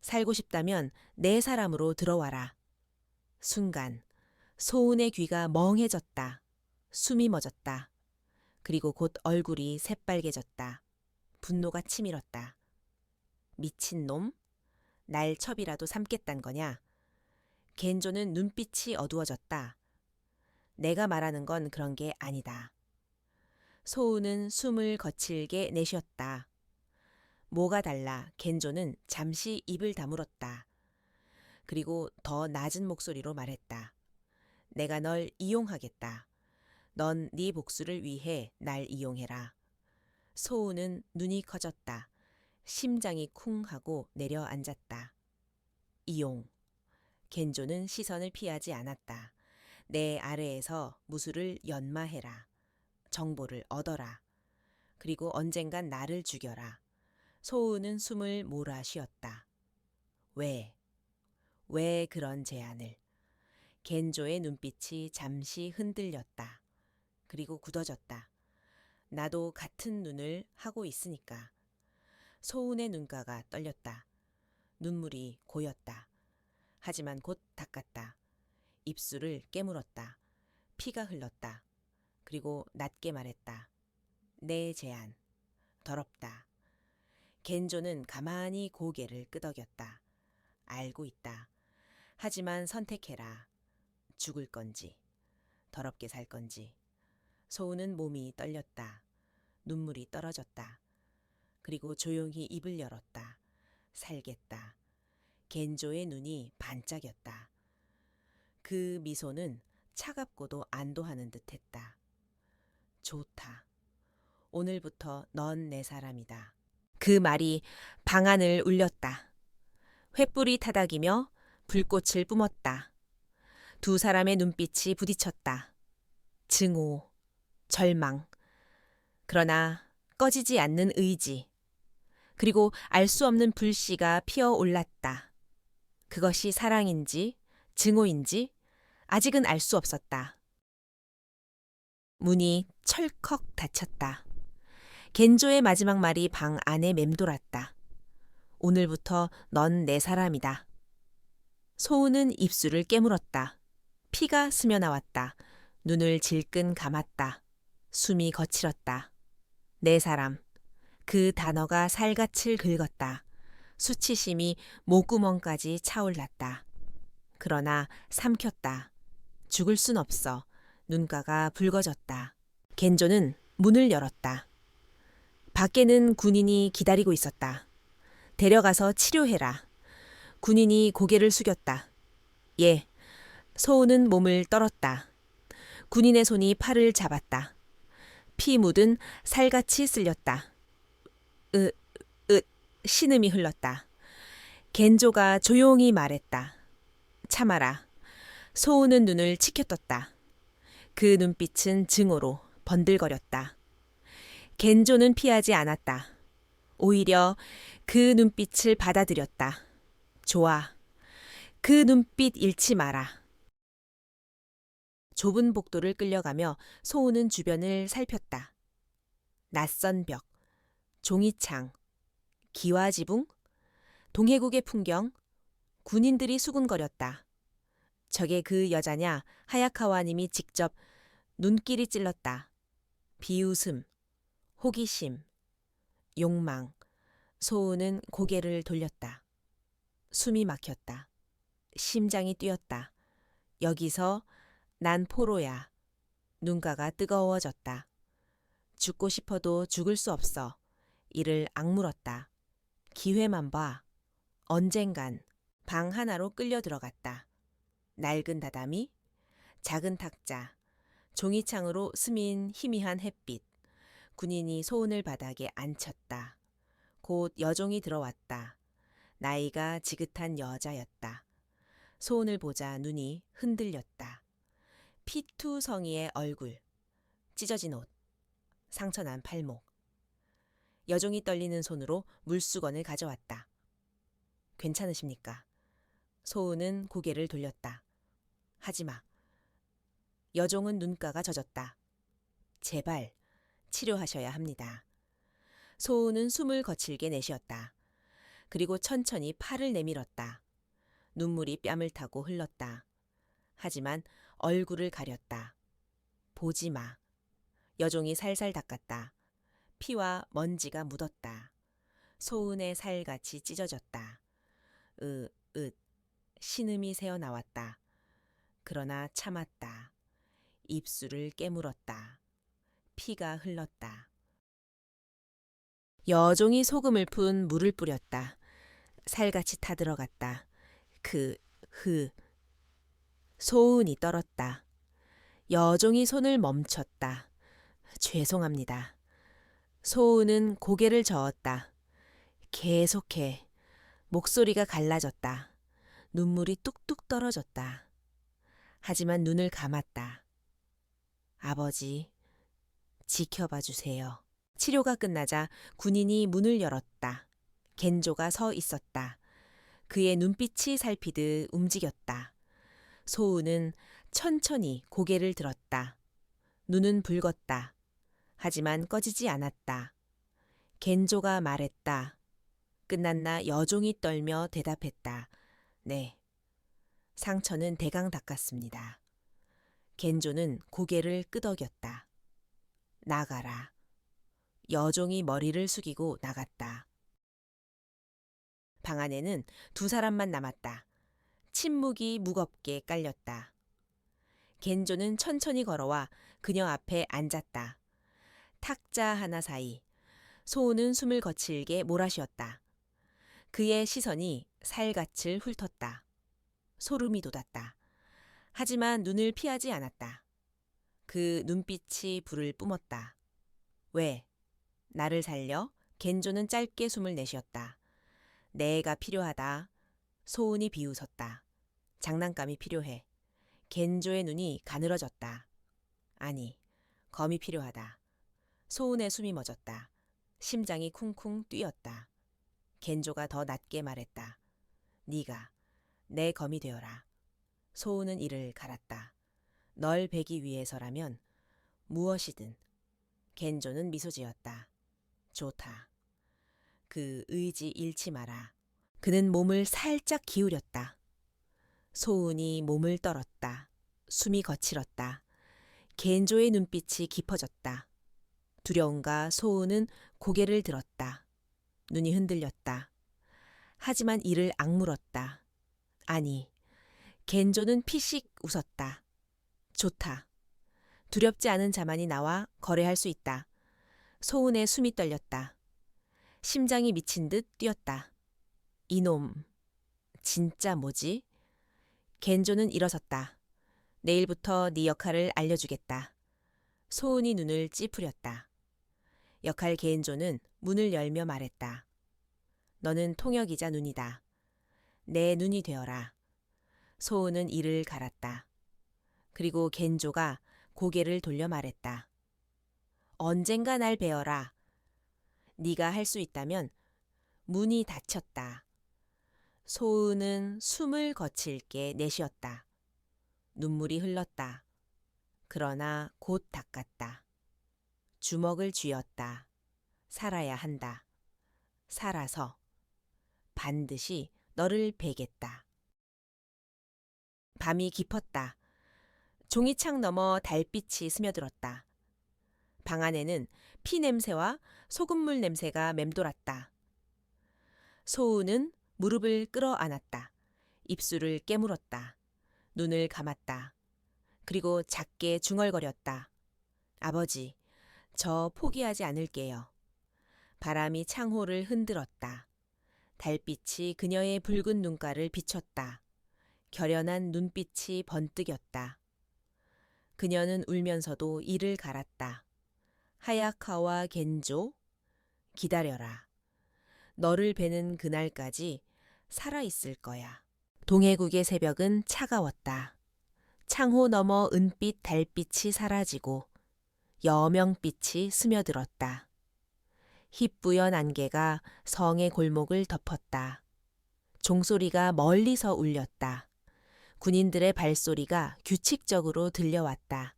[SPEAKER 1] 살고 싶다면 내 사람으로 들어와라. 순간 소은의 귀가 멍해졌다. 숨이 멎었다. 그리고 곧 얼굴이 새빨개졌다. 분노가 치밀었다. 미친놈? 날 첩이라도 삼겠단 거냐? 겐조는 눈빛이 어두워졌다. 내가 말하는 건 그런 게 아니다. 소은은 숨을 거칠게 내쉬었다. 뭐가 달라 겐조는 잠시 입을 다물었다. 그리고 더 낮은 목소리로 말했다. 내가 널 이용하겠다. 넌 네 복수를 위해 날 이용해라. 소은은 눈이 커졌다. 심장이 쿵 하고 내려앉았다. 이용. 겐조는 시선을 피하지 않았다. 내 아래에서 무술을 연마해라. 정보를 얻어라. 그리고 언젠간 나를 죽여라. 소우는 숨을 몰아 쉬었다. 왜? 왜 그런 제안을? 겐조의 눈빛이 잠시 흔들렸다. 그리고 굳어졌다. 나도 같은 눈을 하고 있으니까. 소운의 눈가가 떨렸다. 눈물이 고였다. 하지만 곧 닦았다. 입술을 깨물었다. 피가 흘렀다. 그리고 낮게 말했다. 내 제안. 더럽다. 겐조는 가만히 고개를 끄덕였다. 알고 있다. 하지만 선택해라. 죽을 건지, 더럽게 살 건지. 소우는 몸이 떨렸다. 눈물이 떨어졌다. 그리고 조용히 입을 열었다. 살겠다. 겐조의 눈이 반짝였다. 그 미소는 차갑고도 안도하는 듯했다. 좋다. 오늘부터 넌 내 사람이다. 그 말이 방안을 울렸다. 횃불이 타닥이며 불꽃을 뿜었다. 두 사람의 눈빛이 부딪혔다. 증오, 절망, 그러나 꺼지지 않는 의지, 그리고 알 수 없는 불씨가 피어올랐다. 그것이 사랑인지 증오인지 아직은 알 수 없었다. 문이 철컥 닫혔다. 겐조의 마지막 말이 방 안에 맴돌았다. 오늘부터 넌 내 사람이다. 소우는 입술을 깨물었다. 피가 스며나왔다. 눈을 질끈 감았다. 숨이 거칠었다. 내 사람. 그 단어가 살갗을 긁었다. 수치심이 목구멍까지 차올랐다. 그러나 삼켰다. 죽을 순 없어. 눈가가 붉어졌다. 겐조는 문을 열었다. 밖에는 군인이 기다리고 있었다. 데려가서 치료해라. 군인이 고개를 숙였다. 예. 소우는 몸을 떨었다. 군인의 손이 팔을 잡았다. 피 묻은 살같이 쓸렸다. 신음이 흘렀다. 겐조가 조용히 말했다. 참아라. 소우는 눈을 치켜떴다. 그 눈빛은 증오로 번들거렸다. 겐조는 피하지 않았다. 오히려 그 눈빛을 받아들였다. 좋아. 그 눈빛 잃지 마라. 좁은 복도를 끌려가며 소우는 주변을 살폈다. 낯선 벽, 종이창, 기와지붕, 동해국의 풍경, 군인들이 수군거렸다. 저게 그 여자냐 하야카와님이 직접 눈길이 찔렀다. 비웃음, 호기심, 욕망. 소우는 고개를 돌렸다. 숨이 막혔다. 심장이 뛰었다. 여기서 난 포로야. 눈가가 뜨거워졌다. 죽고 싶어도 죽을 수 없어. 이를 악물었다. 기회만 봐. 언젠간 방 하나로 끌려 들어갔다. 낡은 다다미, 작은 탁자, 종이창으로 스민 희미한 햇빛. 군인이 소운을 바닥에 앉혔다. 곧 여종이 들어왔다. 나이가 지긋한 여자였다. 소운을 보자 눈이 흔들렸다. 피투성이의 얼굴, 찢어진 옷, 상처난 팔목. 여종이 떨리는 손으로 물수건을 가져왔다. 괜찮으십니까? 소운은 고개를 돌렸다. 하지마. 여종은 눈가가 젖었다. 제발 치료하셔야 합니다. 소운은 숨을 거칠게 내쉬었다. 그리고 천천히 팔을 내밀었다. 눈물이 뺨을 타고 흘렀다. 하지만 얼굴을 가렸다. 보지 마. 여종이 살살 닦았다. 피와 먼지가 묻었다. 소운의 살같이 찢어졌다. 신음이 새어나왔다. 그러나 참았다. 입술을 깨물었다. 피가 흘렀다. 여종이 소금을 푼 물을 뿌렸다. 살같이 타들어갔다. 소운이 떨었다. 여종이 손을 멈췄다. 죄송합니다. 소운은 고개를 저었다. 계속해. 목소리가 갈라졌다. 눈물이 뚝뚝 떨어졌다. 하지만 눈을 감았다. 아버지, 지켜봐 주세요. 치료가 끝나자 군인이 문을 열었다. 겐조가 서 있었다. 그의 눈빛이 살피듯 움직였다. 소우는 천천히 고개를 들었다. 눈은 붉었다. 하지만 꺼지지 않았다. 겐조가 말했다. 끝났나 여종이 떨며 대답했다. 네. 상처는 대강 닦았습니다. 겐조는 고개를 끄덕였다. 나가라. 여종이 머리를 숙이고 나갔다. 방 안에는 두 사람만 남았다. 침묵이 무겁게 깔렸다. 겐조는 천천히 걸어와 그녀 앞에 앉았다. 탁자 하나 사이 소우는 숨을 거칠게 몰아쉬었다. 그의 시선이 살갗을 훑었다. 소름이 돋았다. 하지만 눈을 피하지 않았다. 그 눈빛이 불을 뿜었다. 왜? 나를 살려? 겐조는 짧게 숨을 내쉬었다. 내가 필요하다. 소은이 비웃었다. 장난감이 필요해. 겐조의 눈이 가늘어졌다. 아니, 검이 필요하다. 소은의 숨이 멎었다. 심장이 쿵쿵 뛰었다. 겐조가 더 낮게 말했다. 네가 내 검이 되어라. 소은은 이를 갈았다. 널 베기 위해서라면 무엇이든. 겐조는 미소 지었다. 좋다. 그 의지 잃지 마라. 그는 몸을 살짝 기울였다. 소은이 몸을 떨었다. 숨이 거칠었다. 겐조의 눈빛이 깊어졌다. 두려움과 소은은 고개를 들었다. 눈이 흔들렸다. 하지만 이를 악물었다. 아니, 겐조는 피식 웃었다. 좋다. 두렵지 않은 자만이 나와 거래할 수 있다. 소은의 숨이 떨렸다. 심장이 미친 듯 뛰었다. 이놈, 진짜 뭐지? 겐조는 일어섰다. 내일부터 네 역할을 알려주겠다. 소은이 눈을 찌푸렸다. 역할 겐조는 문을 열며 말했다. 너는 통역이자 눈이다. 내 눈이 되어라. 소은은 이를 갈았다. 그리고 겐조가 고개를 돌려 말했다. 언젠가 날 베어라. 네가 할 수 있다면. 문이 닫혔다. 소은은 숨을 거칠게 내쉬었다. 눈물이 흘렀다. 그러나 곧 닦았다. 주먹을 쥐었다. 살아야 한다. 살아서 반드시 너를 베겠다. 밤이 깊었다. 종이창 너머 달빛이 스며들었다. 방 안에는 피 냄새와 소금물 냄새가 맴돌았다. 소우는 무릎을 끌어안았다. 입술을 깨물었다. 눈을 감았다. 그리고 작게 중얼거렸다. 아버지, 저 포기하지 않을게요. 바람이 창호를 흔들었다. 달빛이 그녀의 붉은 눈가를 비췄다. 결연한 눈빛이 번뜩였다. 그녀는 울면서도 이를 갈았다. 하야카와 겐조, 기다려라. 너를 베는 그날까지 살아있을 거야. 동해국의 새벽은 차가웠다. 창호 너머 은빛 달빛이 사라지고 여명빛이 스며들었다. 희뿌연 안개가 성의 골목을 덮었다. 종소리가 멀리서 울렸다. 군인들의 발소리가 규칙적으로 들려왔다.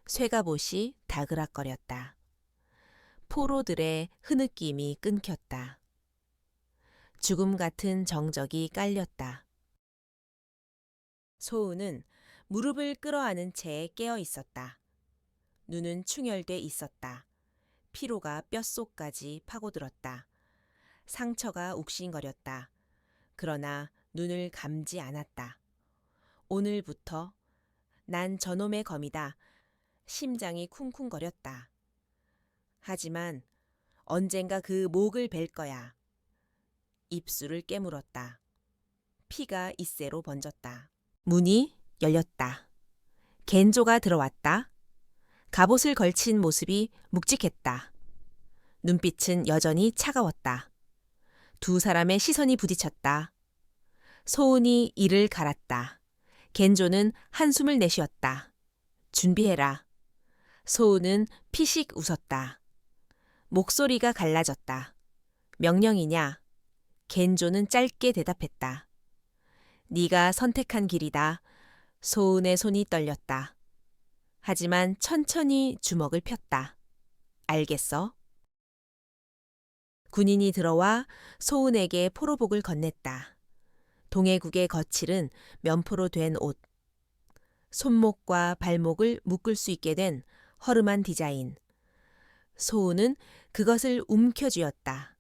[SPEAKER 1] 쇠갑옷이 다그락거렸다. 포로들의 흐느낌이 끊겼다. 죽음 같은 정적이 깔렸다. 소우는 무릎을 끌어안은 채 깨어 있었다. 눈은 충혈돼 있었다. 피로가 뼛속까지 파고들었다. 상처가 욱신거렸다. 그러나 눈을 감지 않았다. 오늘부터 난 저놈의 검이다. 심장이 쿵쿵거렸다. 하지만 언젠가 그 목을 벨 거야. 입술을 깨물었다. 피가 이새로 번졌다. 문이 열렸다. 겐조가 들어왔다. 갑옷을 걸친 모습이 묵직했다. 눈빛은 여전히 차가웠다. 두 사람의 시선이 부딪혔다. 소은이 이를 갈았다. 겐조는 한숨을 내쉬었다. 준비해라. 소우는 피식 웃었다. 목소리가 갈라졌다. 명령이냐? 겐조는 짧게 대답했다. 네가 선택한 길이다. 소은의 손이 떨렸다. 하지만 천천히 주먹을 폈다. 알겠어? 군인이 들어와 소은에게 포로복을 건넸다. 동해국의 거칠은 면포로 된 옷. 손목과 발목을 묶을 수 있게 된 허름한 디자인. 소은은 그것을 움켜쥐었다.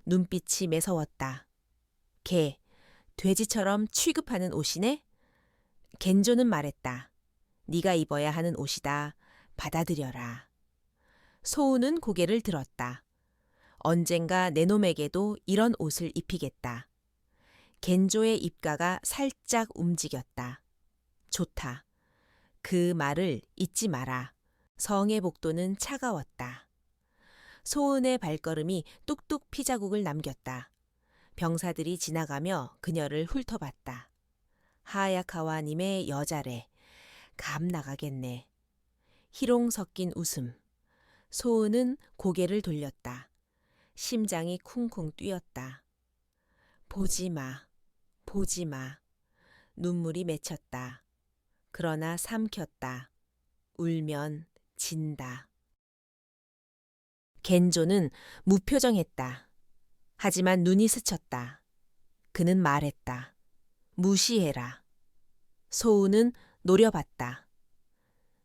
[SPEAKER 1] 눈빛이 매서웠다. 개, 돼지처럼 취급하는 옷이네? 겐조는 말했다. 네가 입어야 하는 옷이다. 받아들여라. 소은은 고개를 들었다. 언젠가 내 놈에게도 이런 옷을 입히겠다. 겐조의 입가가 살짝 움직였다. 좋다. 그 말을 잊지 마라. 성의 복도는 차가웠다. 소은의 발걸음이 뚝뚝 피자국을 남겼다. 병사들이 지나가며 그녀를 훑어봤다. 하야카와님의 여자래. 감 나가겠네. 희롱 섞인 웃음. 소은은 고개를 돌렸다. 심장이 쿵쿵 뛰었다. 보지 마. 보지 마. 눈물이 맺혔다. 그러나 삼켰다. 울면 진다. 겐조는 무표정했다. 하지만 눈이 스쳤다. 그는 말했다. 무시해라. 소은은 노려봤다.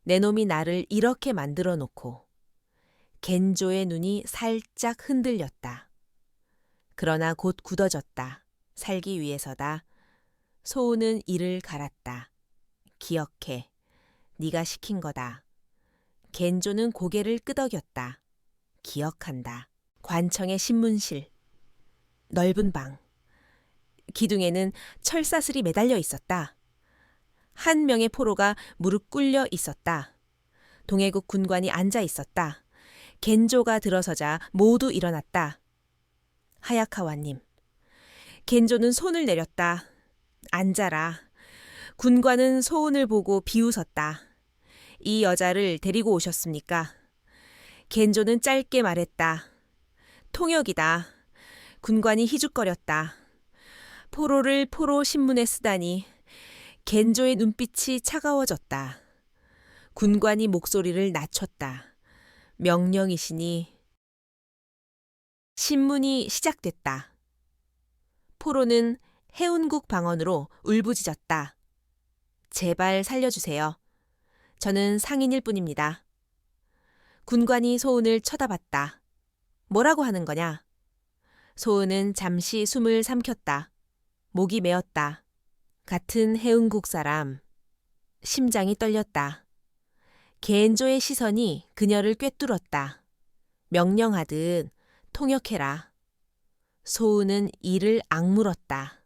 [SPEAKER 1] 내 놈이 나를 이렇게 만들어 놓고. 겐조의 눈이 살짝 흔들렸다. 그러나 곧 굳어졌다. 살기 위해서다. 소은은 이를 갈았다. 기억해. 네가 시킨 거다. 겐조는 고개를 끄덕였다. 기억한다. 관청의 신문실. 넓은 방. 기둥에는 철사슬이 매달려 있었다. 한 명의 포로가 무릎 꿇려 있었다. 동해국 군관이 앉아 있었다. 겐조가 들어서자 모두 일어났다. 하야카와님. 겐조는 손을 내렸다. 앉아라. 군관은 소은을 보고 비웃었다. 이 여자를 데리고 오셨습니까? 겐조는 짧게 말했다. 통역이다. 군관이 희죽거렸다. 포로를 포로 신문에 쓰다니. 겐조의 눈빛이 차가워졌다. 군관이 목소리를 낮췄다. 명령이시니. 신문이 시작됐다. 포로는 해운국 방언으로 울부짖었다. 제발 살려주세요. 저는 상인일 뿐입니다. 군관이 소은을 쳐다봤다. 뭐라고 하는 거냐? 소은은 잠시 숨을 삼켰다. 목이 메었다. 같은 해운국 사람. 심장이 떨렸다. 겐조의 시선이 그녀를 꿰뚫었다. 명령하듯 통역해라. 소은은 이를 악물었다.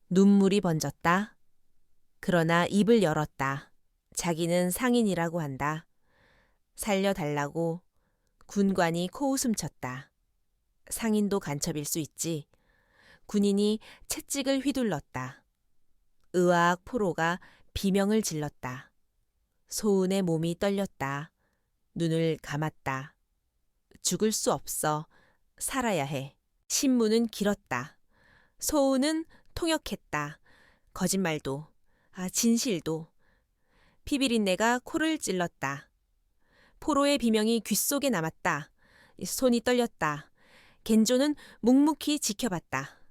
[SPEAKER 1] 눈물이 번졌다. 그러나 입을 열었다. 자기는 상인이라고 한다. 살려달라고. 군관이 코웃음 쳤다. 상인도 간첩일 수 있지. 군인이 채찍을 휘둘렀다. 의학 포로가 비명을 질렀다. 소은의 몸이 떨렸다. 눈을 감았다. 죽을 수 없어. 살아야 해. 신문은 길었다. 소은은 통역했다. 거짓말도. 진실도. 피비린내가 코를 찔렀다. 포로의 비명이 귓속에 남았다. 손이 떨렸다. 겐조는 묵묵히 지켜봤다.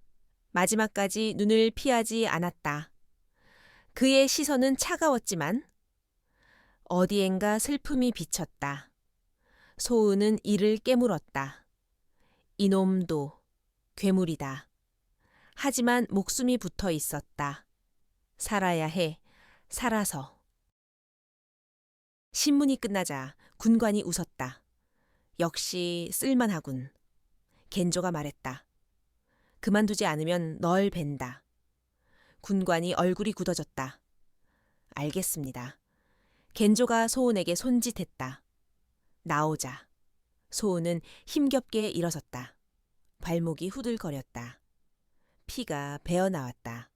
[SPEAKER 1] 마지막까지 눈을 피하지 않았다. 그의 시선은 차가웠지만 어디엔가 슬픔이 비쳤다. 소은은 이를 깨물었다. 이놈도 괴물이다. 하지만 목숨이 붙어 있었다. 살아야 해. 살아서. 신문이 끝나자 군관이 웃었다. 역시 쓸만하군. 겐조가 말했다. 그만두지 않으면 널 벤다. 군관이 얼굴이 굳어졌다. 알겠습니다. 겐조가 소은에게 손짓했다. 나오자. 소은은 힘겹게 일어섰다. 발목이 후들거렸다. 피가 배어나왔다.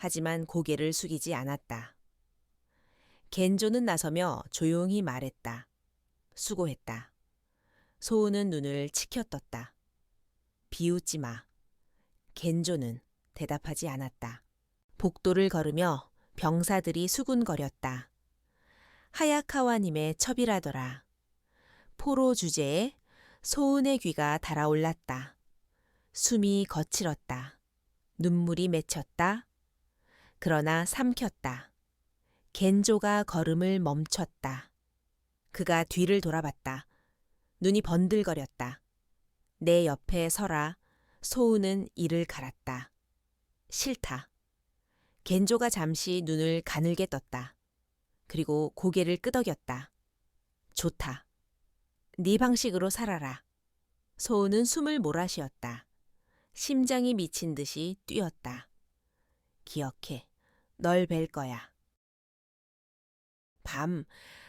[SPEAKER 1] 하지만 고개를 숙이지 않았다. 겐조는 나서며 조용히 말했다. 수고했다. 소우는 눈을 치켜떴다. 비웃지 마. 겐조는 대답하지 않았다. 복도를 걸으며 병사들이 수군거렸다. 하야카와님의 첩이라더라. 포로 주제에 소운의 귀가 달아올랐다. 숨이 거칠었다. 눈물이 맺혔다. 그러나 삼켰다. 겐조가 걸음을 멈췄다. 그가 뒤를 돌아봤다. 눈이 번들거렸다. 내 옆에 서라. 소우는 이를 갈았다. 싫다. 겐조가 잠시 눈을 가늘게 떴다. 그리고 고개를 끄덕였다. 좋다. 네 방식으로 살아라. 소우는 숨을 몰아쉬었다. 심장이 미친 듯이 뛰었다. 기억해. 널 뵐 거야. 밤,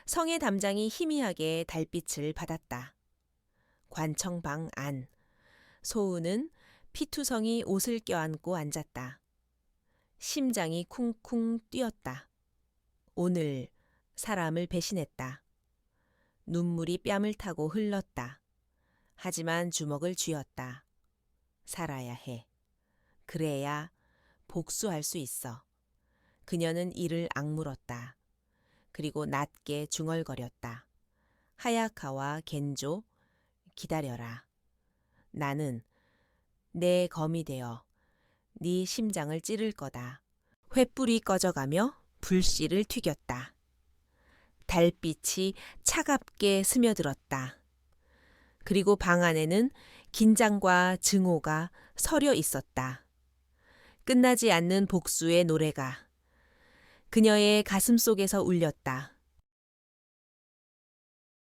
[SPEAKER 1] 성의 담장이 희미하게 달빛을 받았다. 관청방 안, 소우는 피투성이 옷을 껴안고 앉았다. 심장이 쿵쿵 뛰었다. 오늘 사람을 배신했다. 눈물이 뺨을 타고 흘렀다. 하지만 주먹을 쥐었다. 살아야 해. 그래야 복수할 수 있어. 그녀는 이를 악물었다. 그리고 낮게 중얼거렸다. 하야카와 겐조, 기다려라. 나는 내 검이 되어 네 심장을 찌를 거다. 횃불이 꺼져가며 불씨를 튀겼다. 달빛이 차갑게 스며들었다. 그리고 방 안에는 긴장과 증오가 서려 있었다. 끝나지 않는 복수의 노래가 그녀의 가슴 속에서 울렸다.